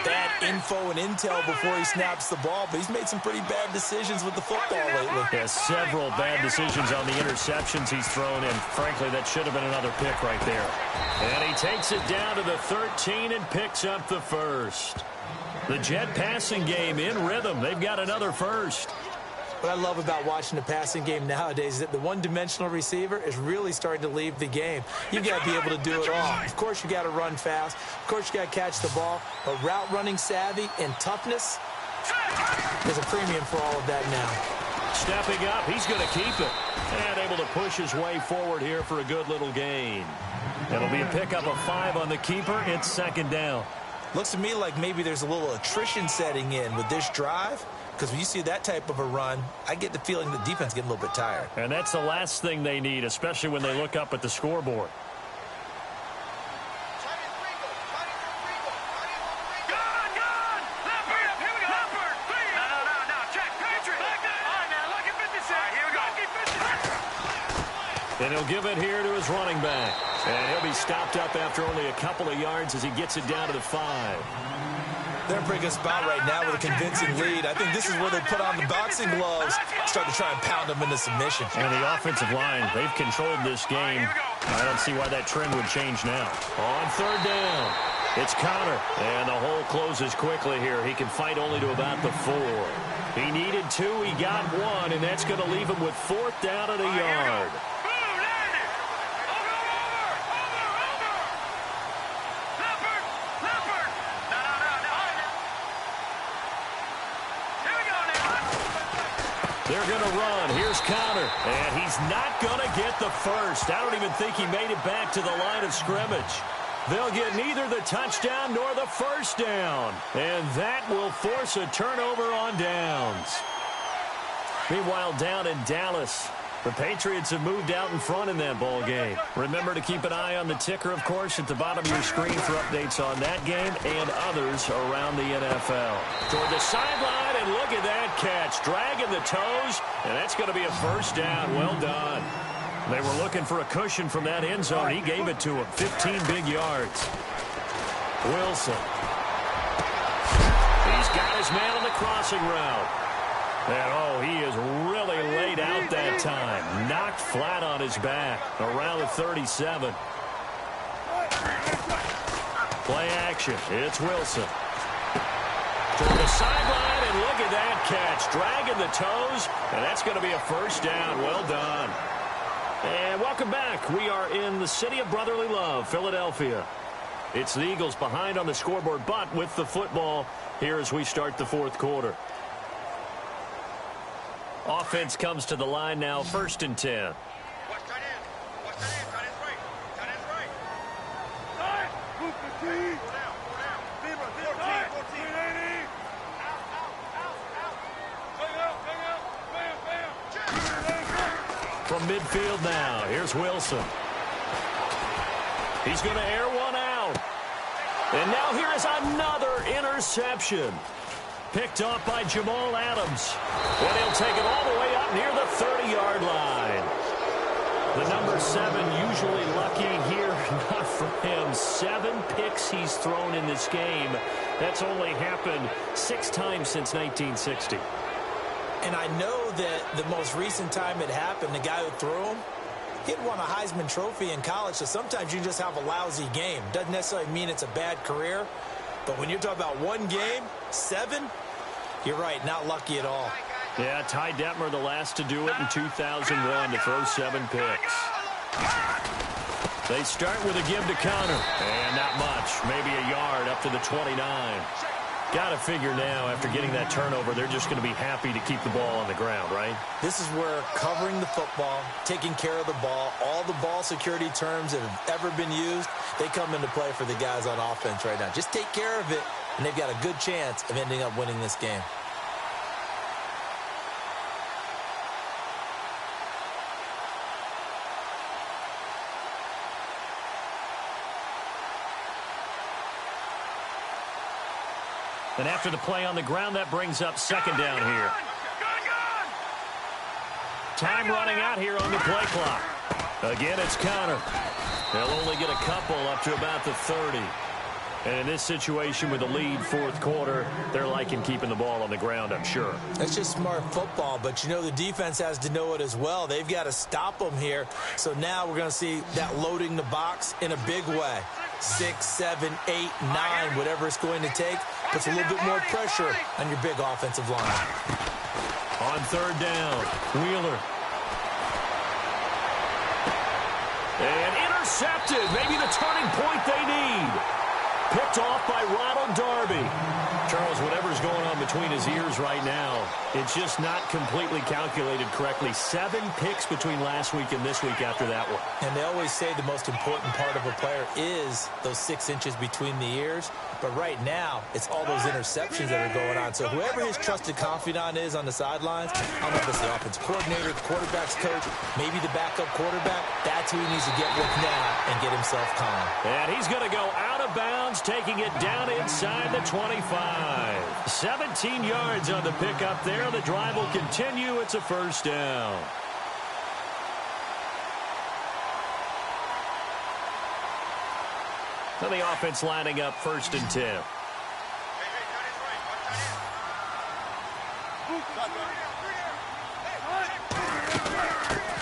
bad info and intel before he snaps the ball. But he's made some pretty bad decisions with the football lately. Yeah, several bad decisions on the interceptions he's thrown in. Frankly, that should have been another pick right there. And he takes it down to the 13 and picks up the first. The Jet passing game in rhythm. They've got another first. What I love about watching the passing game nowadays is that the one-dimensional receiver is really starting to leave the game. You've got to be able to do it all. Of course, you got to run fast. Of course, you got to catch the ball. But route running savvy and toughness, there's a premium for all of that now. Stepping up, he's going to keep it. And able to push his way forward here for a good little gain. It'll be a pickup of 5 on the keeper. It's second down. Looks to me like maybe there's a little attrition setting in with this drive. Because when you see that type of a run, I get the feeling the defense getting a little bit tired. And that's the last thing they need, especially when they look up at the scoreboard. And he'll give it here to his running back. And he'll be stopped up after only a couple of yards as he gets it down to the 5. They're in a pretty good spot right now with a convincing lead. I think this is where they put on the boxing gloves, start to try and pound them into submission. And the offensive line, they've controlled this game. I don't see why that trend would change now. On third down, it's Connor. And the hole closes quickly here. He can fight only to about the 4. He needed 2, he got 1, and that's going to leave him with 4th down and a yard. They're going to run. Here's Connor. And he's not going to get the first. I don't even think he made it back to the line of scrimmage. They'll get neither the touchdown nor the first down. And that will force a turnover on downs. Meanwhile, down in Dallas, the Patriots have moved out in front in that ball game. Remember to keep an eye on the ticker, of course, at the bottom of your screen for updates on that game and others around the NFL. Toward the sideline, and look at that catch. Dragging the toes, and that's going to be a first down. Well done. They were looking for a cushion from that end zone. He gave it to him. 15 big yards. Wilson. He's got his man on the crossing route. And, oh, he is really laid out that time. Knocked flat on his back around the 37. Play action. It's Wilson. Toward the sideline, and look at that catch. Dragging the toes, and that's going to be a first down. Well done. And welcome back. We are in the city of brotherly love, Philadelphia. It's the Eagles behind on the scoreboard, but with the football here as we start the 4th quarter. Offense comes to the line now, 1st and 10. midfield now. Here's Wilson. He's going to air one out. And now here is another interception. Picked off by Jamal Adams. And he'll take it all the way up near the 30-yard line. The number 7 usually lucky here. Not for him. 7 picks he's thrown in this game. That's only happened 6 times since 1960. And I know that the most recent time it happened, the guy who threw him, he had won a Heisman Trophy in college, so sometimes you just have a lousy game. Doesn't necessarily mean it's a bad career, but when you're talking about one game, 7, you're right, not lucky at all. Yeah, Ty Detmer, the last to do it in 2001 to throw 7 picks. They start with a give to counter, and not much, maybe a yard up to the 29. Got to figure now, after getting that turnover, they're just going to be happy to keep the ball on the ground, right? This is where covering the football, taking care of the ball, all the ball security terms that have ever been used, they come into play for the guys on offense right now. Just take care of it, and they've got a good chance of ending up winning this game. And after the play on the ground, that brings up second down here. Time running out here on the play clock. Again, it's counter. They'll only get a couple up to about the 30. And in this situation with the lead fourth quarter, they're liking keeping the ball on the ground, I'm sure. That's just smart football, but you know the defense has to know it as well. They've got to stop them here. So now we're going to see that loading the box in a big way. 6, 7, 8, 9, whatever it's going to take, puts a little bit more pressure on your big offensive line. On third down, Wheeler. And intercepted. Maybe the turning point they need. Picked off by Ronald Darby. Charles, whatever's going on between his ears right now, it's just not completely calculated correctly. 7 picks between last week and this week after that one. And they always say the most important part of a player is those 6 inches between the ears. But right now, it's all those interceptions that are going on. So whoever his trusted confidant is on the sidelines, I don't know if it's the offensive coordinator, the quarterback's coach, maybe the backup quarterback, that's who he needs to get with now and get himself calm. And he's going to go out of bounds, taking it down inside the 25. 17 yards on the pickup there. The drive will continue. It's a first down. So the offense lining up 1st and 10.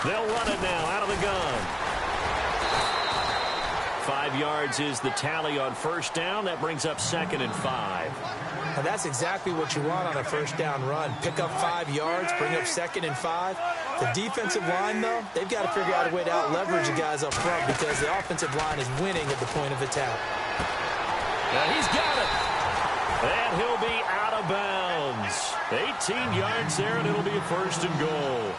They'll run it now out of the gun. 5 yards is the tally on first down. That brings up 2nd and 5. And that's exactly what you want on a first down run. Pick up 5 yards, bring up 2nd and 5. The defensive line, though, they've got to figure out a way to out-leverage the guys up front because the offensive line is winning at the point of attack. And he's got it. And he'll be out of bounds. 18 yards there, and it'll be a 1st and goal.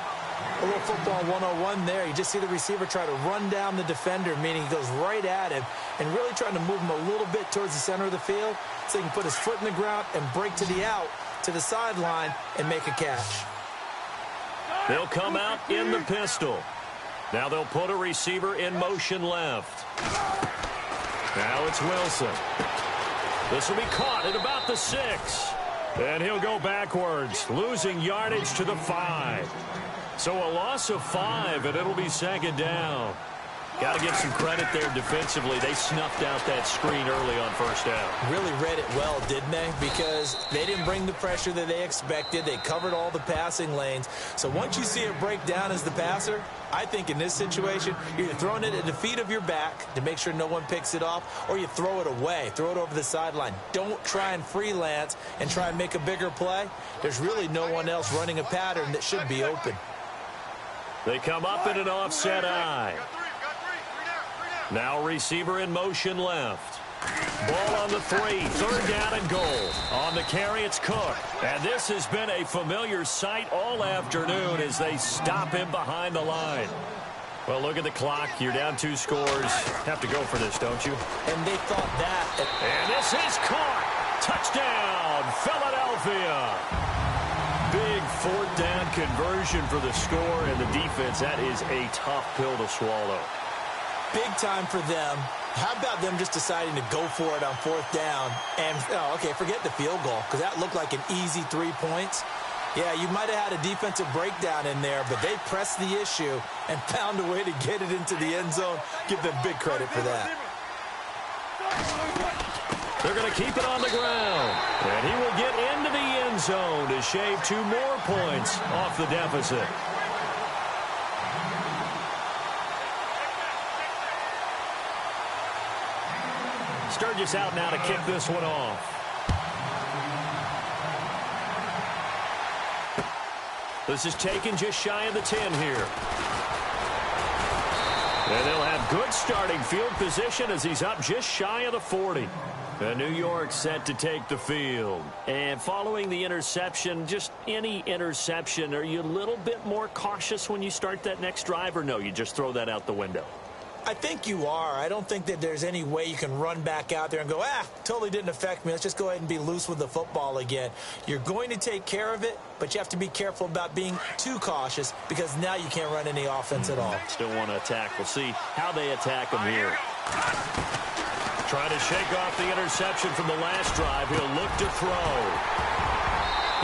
A little football 101 there. You just see the receiver try to run down the defender, meaning he goes right at him and really trying to move him a little bit towards the center of the field so he can put his foot in the ground and break to the out, to the sideline, and make a catch. They'll come out in the pistol. Now they'll put a receiver in motion left. Now it's Wilson. This will be caught at about the 6. And he'll go backwards, losing yardage to the 5. So a loss of 5, and it'll be 2nd down. Got to give some credit there defensively. They snuffed out that screen early on first down. Really read it well, didn't they? Because they didn't bring the pressure that they expected. They covered all the passing lanes. So once you see it break down as the passer, I think in this situation, you're throwing it at the feet of your back to make sure no one picks it off, or you throw it away, throw it over the sideline. Don't try and freelance and try and make a bigger play. There's really no one else running a pattern that should be open. They come up in an offset eye. Now receiver in motion left. Ball on the 3. 3rd down and goal. On the carry, it's Cook. And this has been a familiar sight all afternoon as they stop him behind the line. Well, look at the clock. You're down 2 scores. Have to go for this, don't you? And they thought that. And this is caught. Touchdown, Philadelphia. Big 4th down conversion for the score, and the defense, that is a tough pill to swallow. Big time for them. How about them just deciding to go for it on 4th down? And, okay, forget the field goal, because that looked like an easy 3 points. Yeah, you might have had a defensive breakdown in there, but they pressed the issue and found a way to get it into the end zone. Give them big credit for that. They're going to keep it on the ground. And he will get into the end zone to shave 2 more points off the deficit. Sturgis out now to kick this one off. This is taken just shy of the 10 here. And they'll have good starting field position as he's up just shy of the 40. And New York set to take the field. And following the interception, just any interception, are you a little bit more cautious when you start that next drive, or no, you just throw that out the window? I think you are. I don't think that there's any way you can run back out there and go, totally didn't affect me. Let's just go ahead and be loose with the football again. You're going to take care of it, but you have to be careful about being too cautious because now you can't run any offense at all. Still want to attack. We'll see how they attack him here. Trying to shake off the interception from the last drive. He'll look to throw.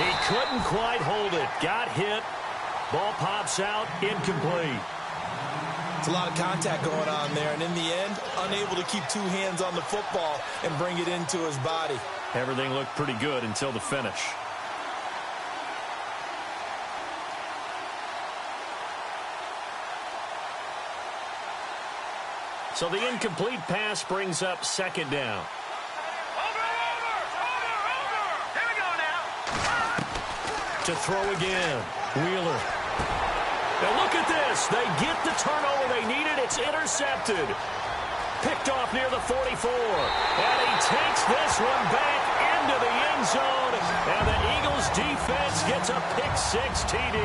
He couldn't quite hold it. Got hit. Ball pops out. Incomplete. It's a lot of contact going on there, and in the end, unable to keep 2 hands on the football and bring it into his body. Everything looked pretty good until the finish. So the incomplete pass brings up 2nd down. Over! Here we go now. To throw again. Wheeler. Now look at this. They get the turnover they needed. It's intercepted. Picked off near the 44. And he takes this one back into the end zone. And the Eagles defense gets a pick-6 TD.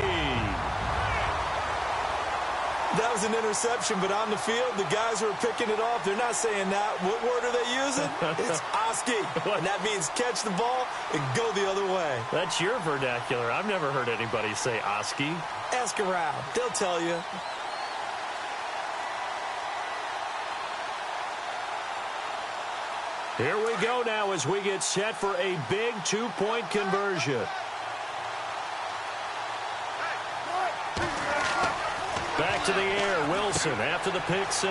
That was an interception, but on the field, the guys who are picking it off, they're not saying that. What word are they using? It's Oski. And that means catch the ball and go the other way. That's your vernacular. I've never heard anybody say Oski. Ask around. They'll tell you. Here we go now as we get set for a big 2-point conversion. Back to the air, Wilson after the pick-6.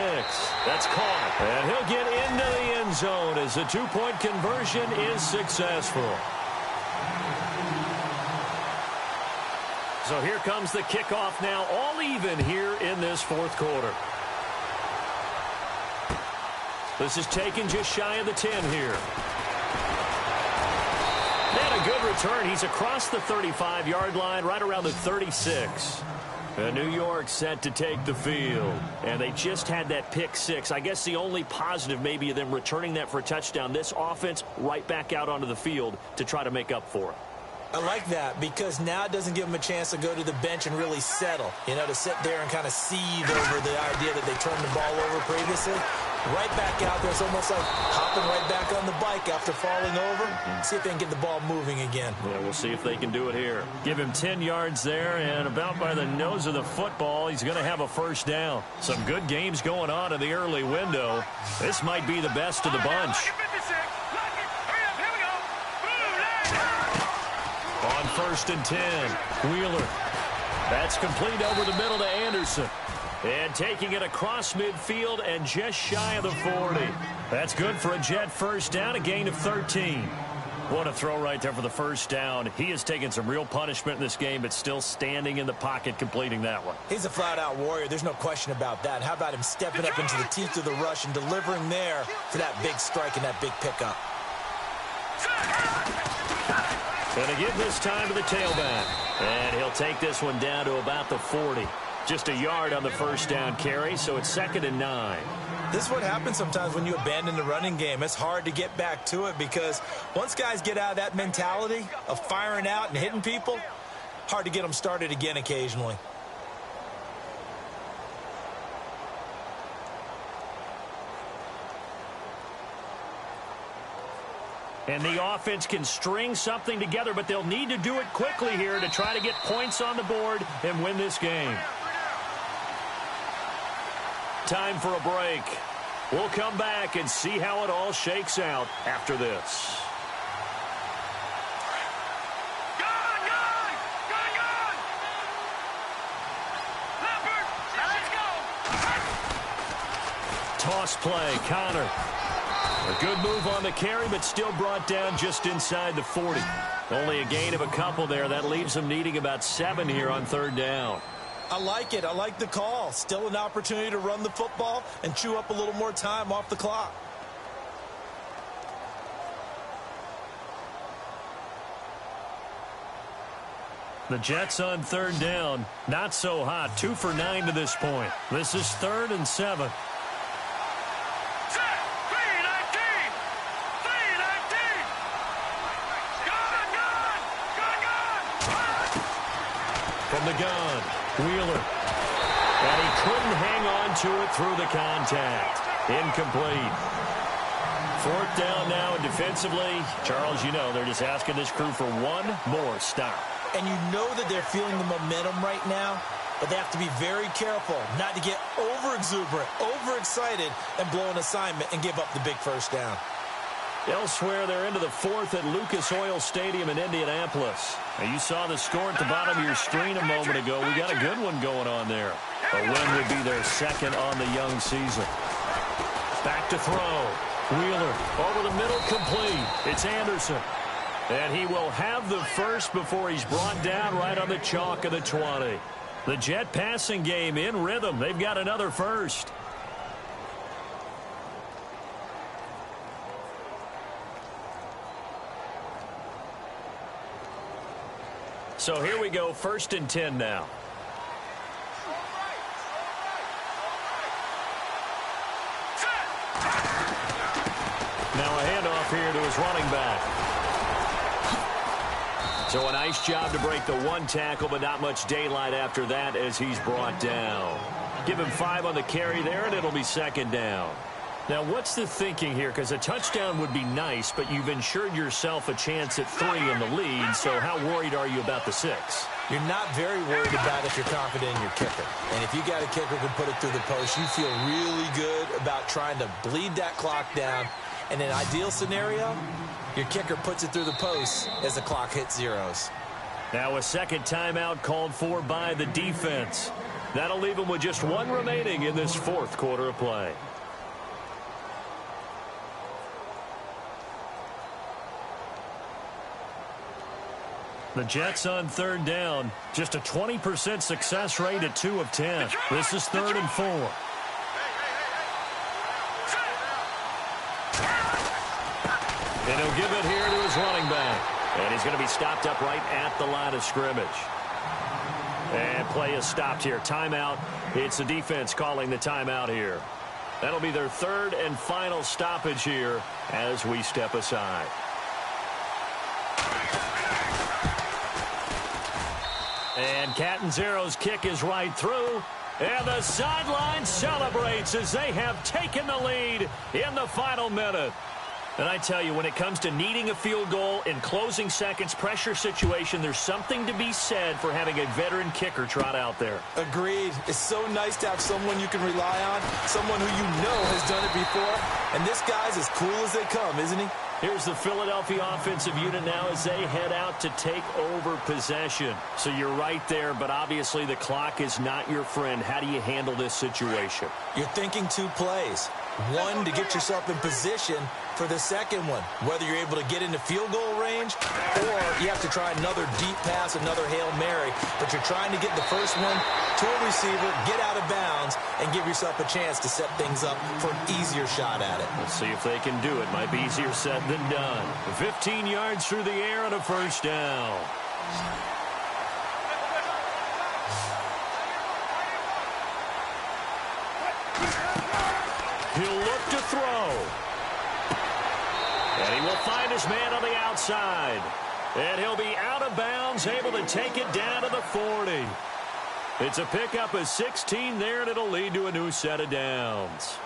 That's caught. And he'll get into the end zone as the 2-point conversion is successful. So here comes the kickoff now, all even here in this 4th quarter. This is taken just shy of the 10 here. And a good return. He's across the 35-yard line, right around the 36. And New York set to take the field. And they just had that pick-6. I guess the only positive maybe of them returning that for a touchdown. This offense right back out onto the field to try to make up for it. I like that because now it doesn't give them a chance to go to the bench and really settle, to sit there and kind of seethe over the idea that they turned the ball over previously. Right back out there. It's almost like hopping right back on the bike after falling over. See if they can get the ball moving again. Yeah, we'll see if they can do it here. Give him 10 yards there, and about by the nose of the football, he's going to have a 1st down. Some good games going on in the early window. This might be the best of the bunch. On 1st and 10, Wheeler. That's complete over the middle to Anderson. And taking it across midfield and just shy of the 40. That's good for a Jet 1st down, a gain of 13. What a throw right there for the 1st down. He has taken some real punishment in this game, but still standing in the pocket completing that one. He's a flat-out warrior. There's no question about that. How about him stepping up into the teeth of the rush and delivering there for that big strike and that big pickup. Going to give this time to the tailback. And he'll take this one down to about the 40. Just a yard on the 1st down carry, so it's 2nd and 9. This is what happens sometimes when you abandon the running game. It's hard to get back to it because once guys get out of that mentality of firing out and hitting people, hard to get them started again occasionally. And the offense can string something together, but they'll need to do it quickly here to try to get points on the board and win this game. Time for a break. We'll come back and see how it all shakes out after this. Toss play, Connor. A good move on the carry, but still brought down just inside the 40. Only a gain of a couple there. That leaves them needing about 7 here on 3rd down. I like it. I like the call. Still an opportunity to run the football and chew up a little more time off the clock. The Jets on 3rd down. Not so hot. 2 for 9 to this point. This is 3rd and 7. From the gun, Wheeler. And he couldn't hang on to it through the contact. Incomplete. 4th down now, and defensively, Charles, you know, they're just asking this crew for one more stop. And you know that they're feeling the momentum right now, but they have to be very careful not to get over-exuberant, over-excited, and blow an assignment and give up the big 1st down. Elsewhere, they're into the 4th at Lucas Oil Stadium in Indianapolis. Now, you saw the score at the bottom of your screen a moment ago. We got a good one going on there. A win would be their 2nd on the young season. Back to throw. Wheeler over the middle, complete. It's Anderson. And he will have the first before he's brought down right on the chalk of the 20. The Jet passing game in rhythm. They've got another first. So here we go, 1st and 10 now. Now a handoff here to his running back. So a nice job to break the 1 tackle, but not much daylight after that as he's brought down. Give him 5 on the carry there, and it'll be 2nd down. Now, what's the thinking here? Because a touchdown would be nice, but you've ensured yourself a chance at 3 in the lead, so how worried are you about the 6? You're not very worried about if you're confident in your kicker. And if you got a kicker who can put it through the post, you feel really good about trying to bleed that clock down. In an ideal scenario, your kicker puts it through the post as the clock hits zeros. Now a 2nd timeout called for by the defense. That'll leave them with just 1 remaining in this 4th quarter of play. The Jets on 3rd down. Just a 20% success rate at 2 of 10. This is 3rd and 4. And he'll give it here to his running back. And he's going to be stopped up right at the line of scrimmage. And play is stopped here. Timeout. It's the defense calling the timeout here. That'll be their 3rd and final stoppage here as we step aside. And Catanzaro's kick is right through. And the sideline celebrates as they have taken the lead in the final minute. And I tell you, when it comes to needing a field goal in closing seconds, pressure situation, there's something to be said for having a veteran kicker trot out there. Agreed. It's so nice to have someone you can rely on, someone who you know has done it before. And this guy's as cool as they come, isn't he? Here's the Philadelphia offensive unit now as they head out to take over possession. So you're right there, but obviously the clock is not your friend. How do you handle this situation? You're thinking 2 plays. 1 to get yourself in position for the 2nd one, whether you're able to get into field goal range or you have to try another deep pass, another Hail Mary, but you're trying to get the first one to a receiver, get out of bounds, and give yourself a chance to set things up for an easier shot at it. Let's see if they can do it. Might be easier said than done. 15 yards through the air and a 1st down. He'll look to throw. And he will find his man on the outside. And he'll be out of bounds, able to take it down to the 40. It's a pickup of 16 there, and it'll lead to a new set of downs.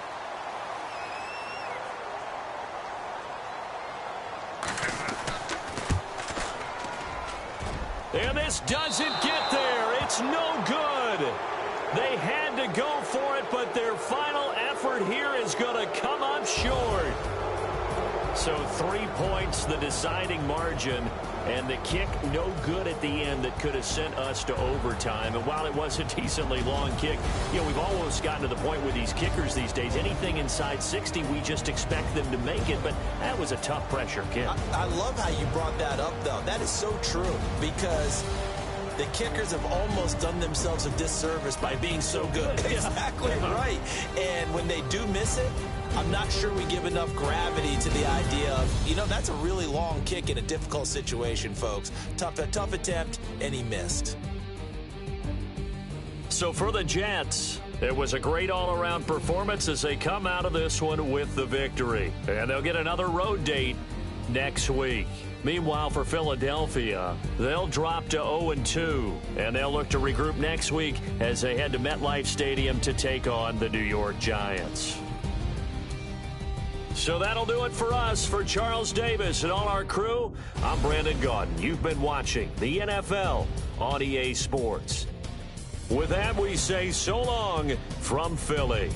And this doesn't get there. It's no good. They had to go for it, but their final effort here is going to come up short. So 3 points, the deciding margin, and the kick no good at the end that could have sent us to overtime. And while it was a decently long kick, we've almost gotten to the point with these kickers these days, anything inside 60, we just expect them to make it. But that was a tough pressure kick. I love how you brought that up, though. That is so true because the kickers have almost done themselves a disservice by being so good. Exactly right. And when they do miss it, I'm not sure we give enough gravity to the idea of, that's a really long kick in a difficult situation, folks. Tough attempt, and he missed. So for the Jets, it was a great all-around performance as they come out of this one with the victory. And they'll get another road date next week. Meanwhile, for Philadelphia, they'll drop to 0-2, and they'll look to regroup next week as they head to MetLife Stadium to take on the New York Giants. So that'll do it for us. For Charles Davis and all our crew, I'm Brandon Gaudin. You've been watching the NFL on EA Sports. With that, we say so long from Philly.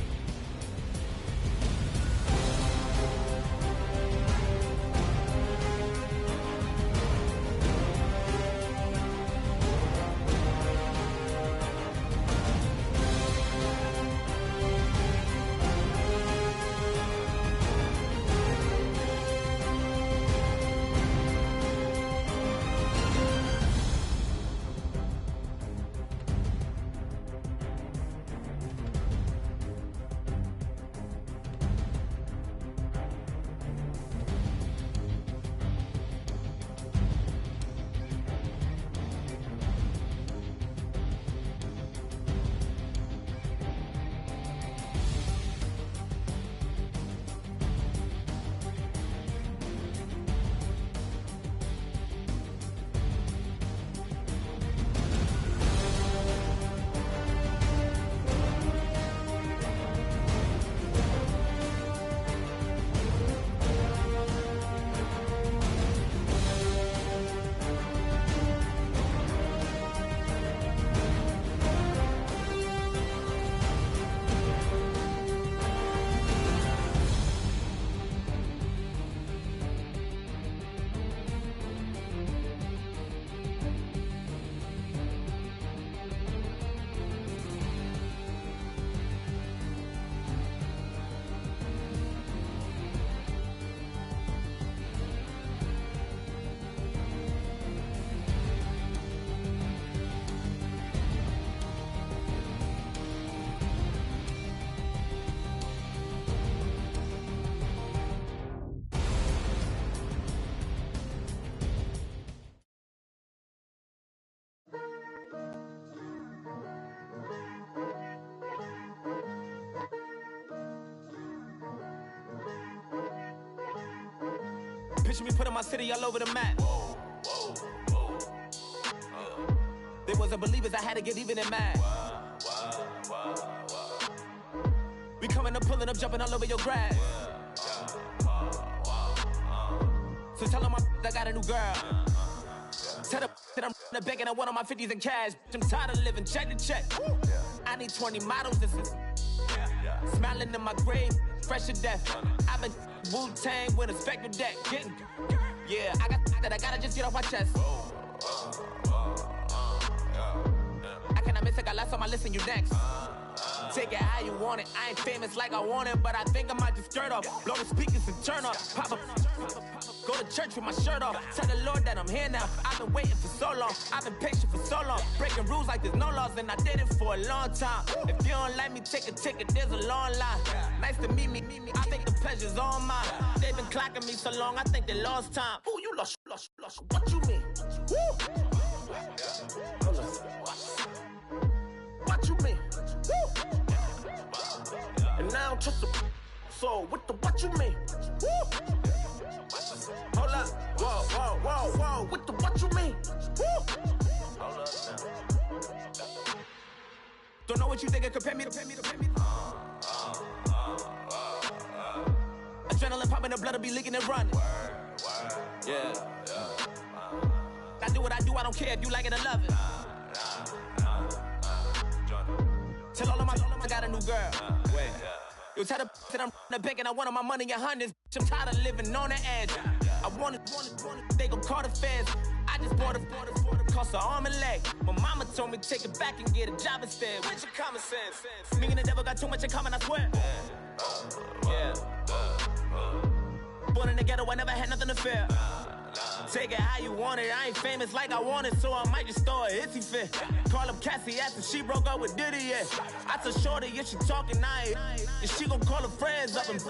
Picture me putting my city all over the map. They wasn't believers, I had to get even and mad. We coming up, pulling up, jumping all over your grass. So tell them I got a new girl. Tell them that I'm begging, I want on my 50s in cash. I'm tired of living check to check. I need 20 models, this is smiling in my grave, fresh to death. I've been Wu-Tang with a spectral deck. I gotta just get off my chest. I cannot miss it, got last on my list and you next. Take it how you want it. I ain't famous like I want it, but I think I might just skirt off. Blow the speakers and turn up. Pop up. Go to church with my shirt off. Tell the Lord that I'm here now. I've been waiting for so long. I've been patient for so long. Breaking rules like there's no laws, and I did it for a long time. If you don't like me, take a ticket. There's a long line. Nice to meet me. I think the pleasure's all mine. They've been clocking me so long, I think they lost time. Ooh, you lost. What you mean? Woo! What you mean? Woo! And now I don't trust the so what you mean? Woo! Hold up, whoa, with the what you mean? Woo! Hold up now. Don't know what you think, compare me to. Adrenaline popping, the blood will be leaking and running. Yeah. do what I do, I don't care if you like it or love it. Tell all of my I got a new girl. Wait. You tell the that I'm the bank and I want all my money in hundreds. I'm tired of living on the edge. I want it, they gon' call the feds. I just bought a cost an arm and leg. My mama told me take it back and get a job instead. Where's your common sense? Me and the devil got too much in common, I swear. Yeah. Born in the ghetto, I never had nothing to fear. Take it how you want it. I ain't famous like I want it, so I might just throw a hissy fit. Call up Cassie after she broke up with Diddy, yeah. I told Shorty, if she talking, and she gon' call her friends up and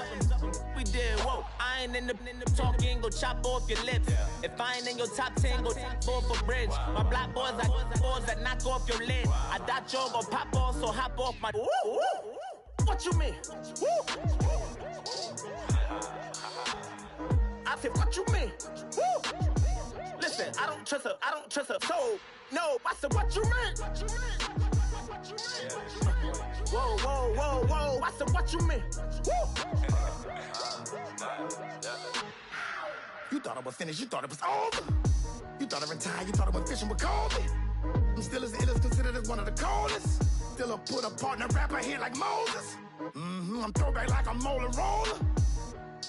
we did, whoa. I ain't in the talking, go chop off your lips. If I ain't in your top 10, go top 4 for bridge. My black boys, I got boys that knock off your lid. I thought you gon' pop off, so hop off my. What you mean? I said, what you mean? Woo! Listen, I don't trust her, so, no, I said, what you mean? Whoa, I said, what you mean? Woo! You thought I was finished, you thought it was over. You thought I retired, you thought I went fishing with Kobe. I'm still as ill as considered as one of the coldest. Still a put a partner rapper here like Moses. I'm throwback like a molar roller.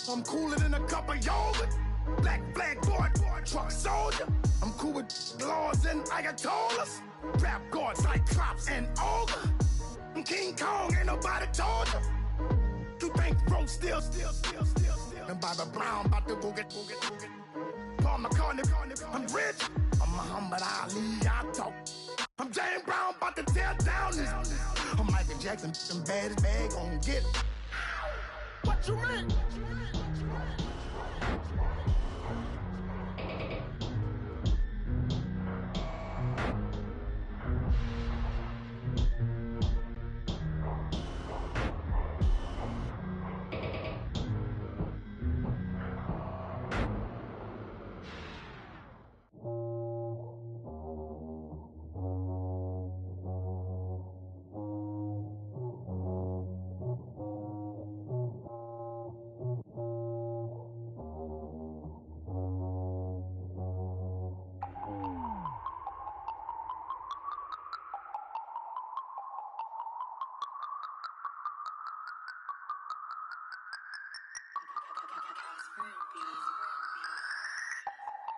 I'm cooler than a cup of yogurt. Black flag boy, truck soldier. I'm cool with laws and Ayatollahs. Rap gods like Cyclops and Ogre. I'm King Kong, ain't nobody told you. You think Rose still. And Bobby Brown about to go get. Paul McCartney, I'm rich. I'm Muhammad Ali, I talk. I'm James Brown, about to tear down this. I'm Michael Jackson, some bad as bad, gon' get. What you mean?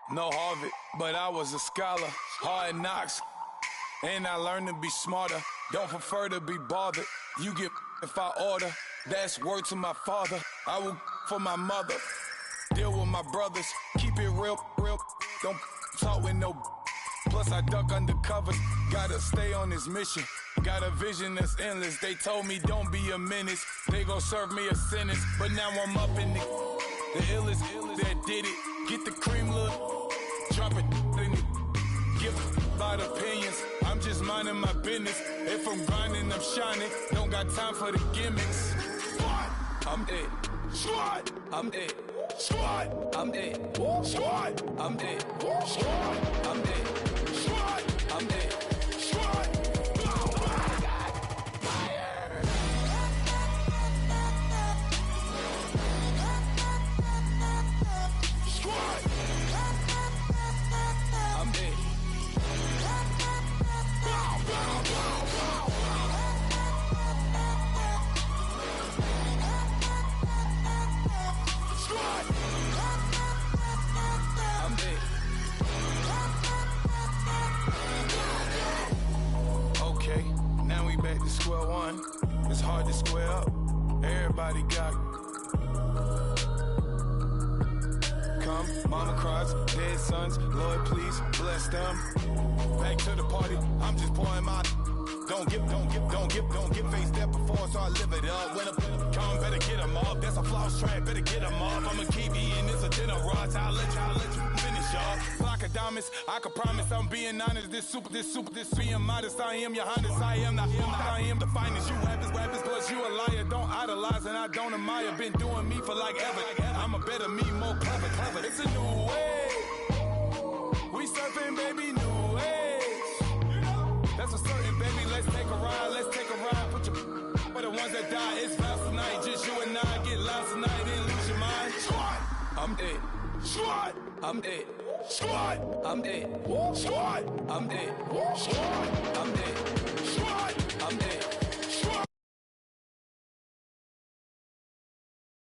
No Harvard, but I was a scholar. Hard knocks, and I learned to be smarter. Don't prefer to be bothered. You get if I order. That's word to my father. I will for my mother. Deal with my brothers. Keep it real. Don't talk with no. Plus I duck undercover. Gotta stay on this mission. Got a vision that's endless. They told me don't be a menace. They gon' serve me a sentence. But now I'm up in the illest that did it. Get the cream look. Drop it in it. Give about opinions. I'm just minding my business. If I'm grinding, I'm shining. Don't got time for the gimmicks. Squad, I'm dead. Squad, I'm dead. Squad, I'm dead. Squad, I'm dead. Squad, I'm dead. Squad, I'm dead. Squad. Square one, it's hard to square up. Everybody got come, mama cries, dead sons. Lord, please bless them. Back to the party, I'm just pouring my. Don't get face that before, so I live it up. When a come, better get them up. That's a floss track, better get them up. I'ma keep eating, it's a dinner rush. I'll let you finish up. Flock of diamonds, I can promise I'm being honest. This being modest. I am your highness, I am the finest. You rappers, plus you a liar. Don't idolize and I don't admire. Been doing me for like ever. I'm a better me, more clever. It's a new way. We surfing, baby, new ways. That's a certain, baby. Let's take a ride. Put your for the ones that die. It's vows tonight. Just you and I get lost tonight. Then lose your mind. I'm dead. Squad. I'm dead. Squad. I'm dead. Squad. I'm dead. Squad. I'm dead.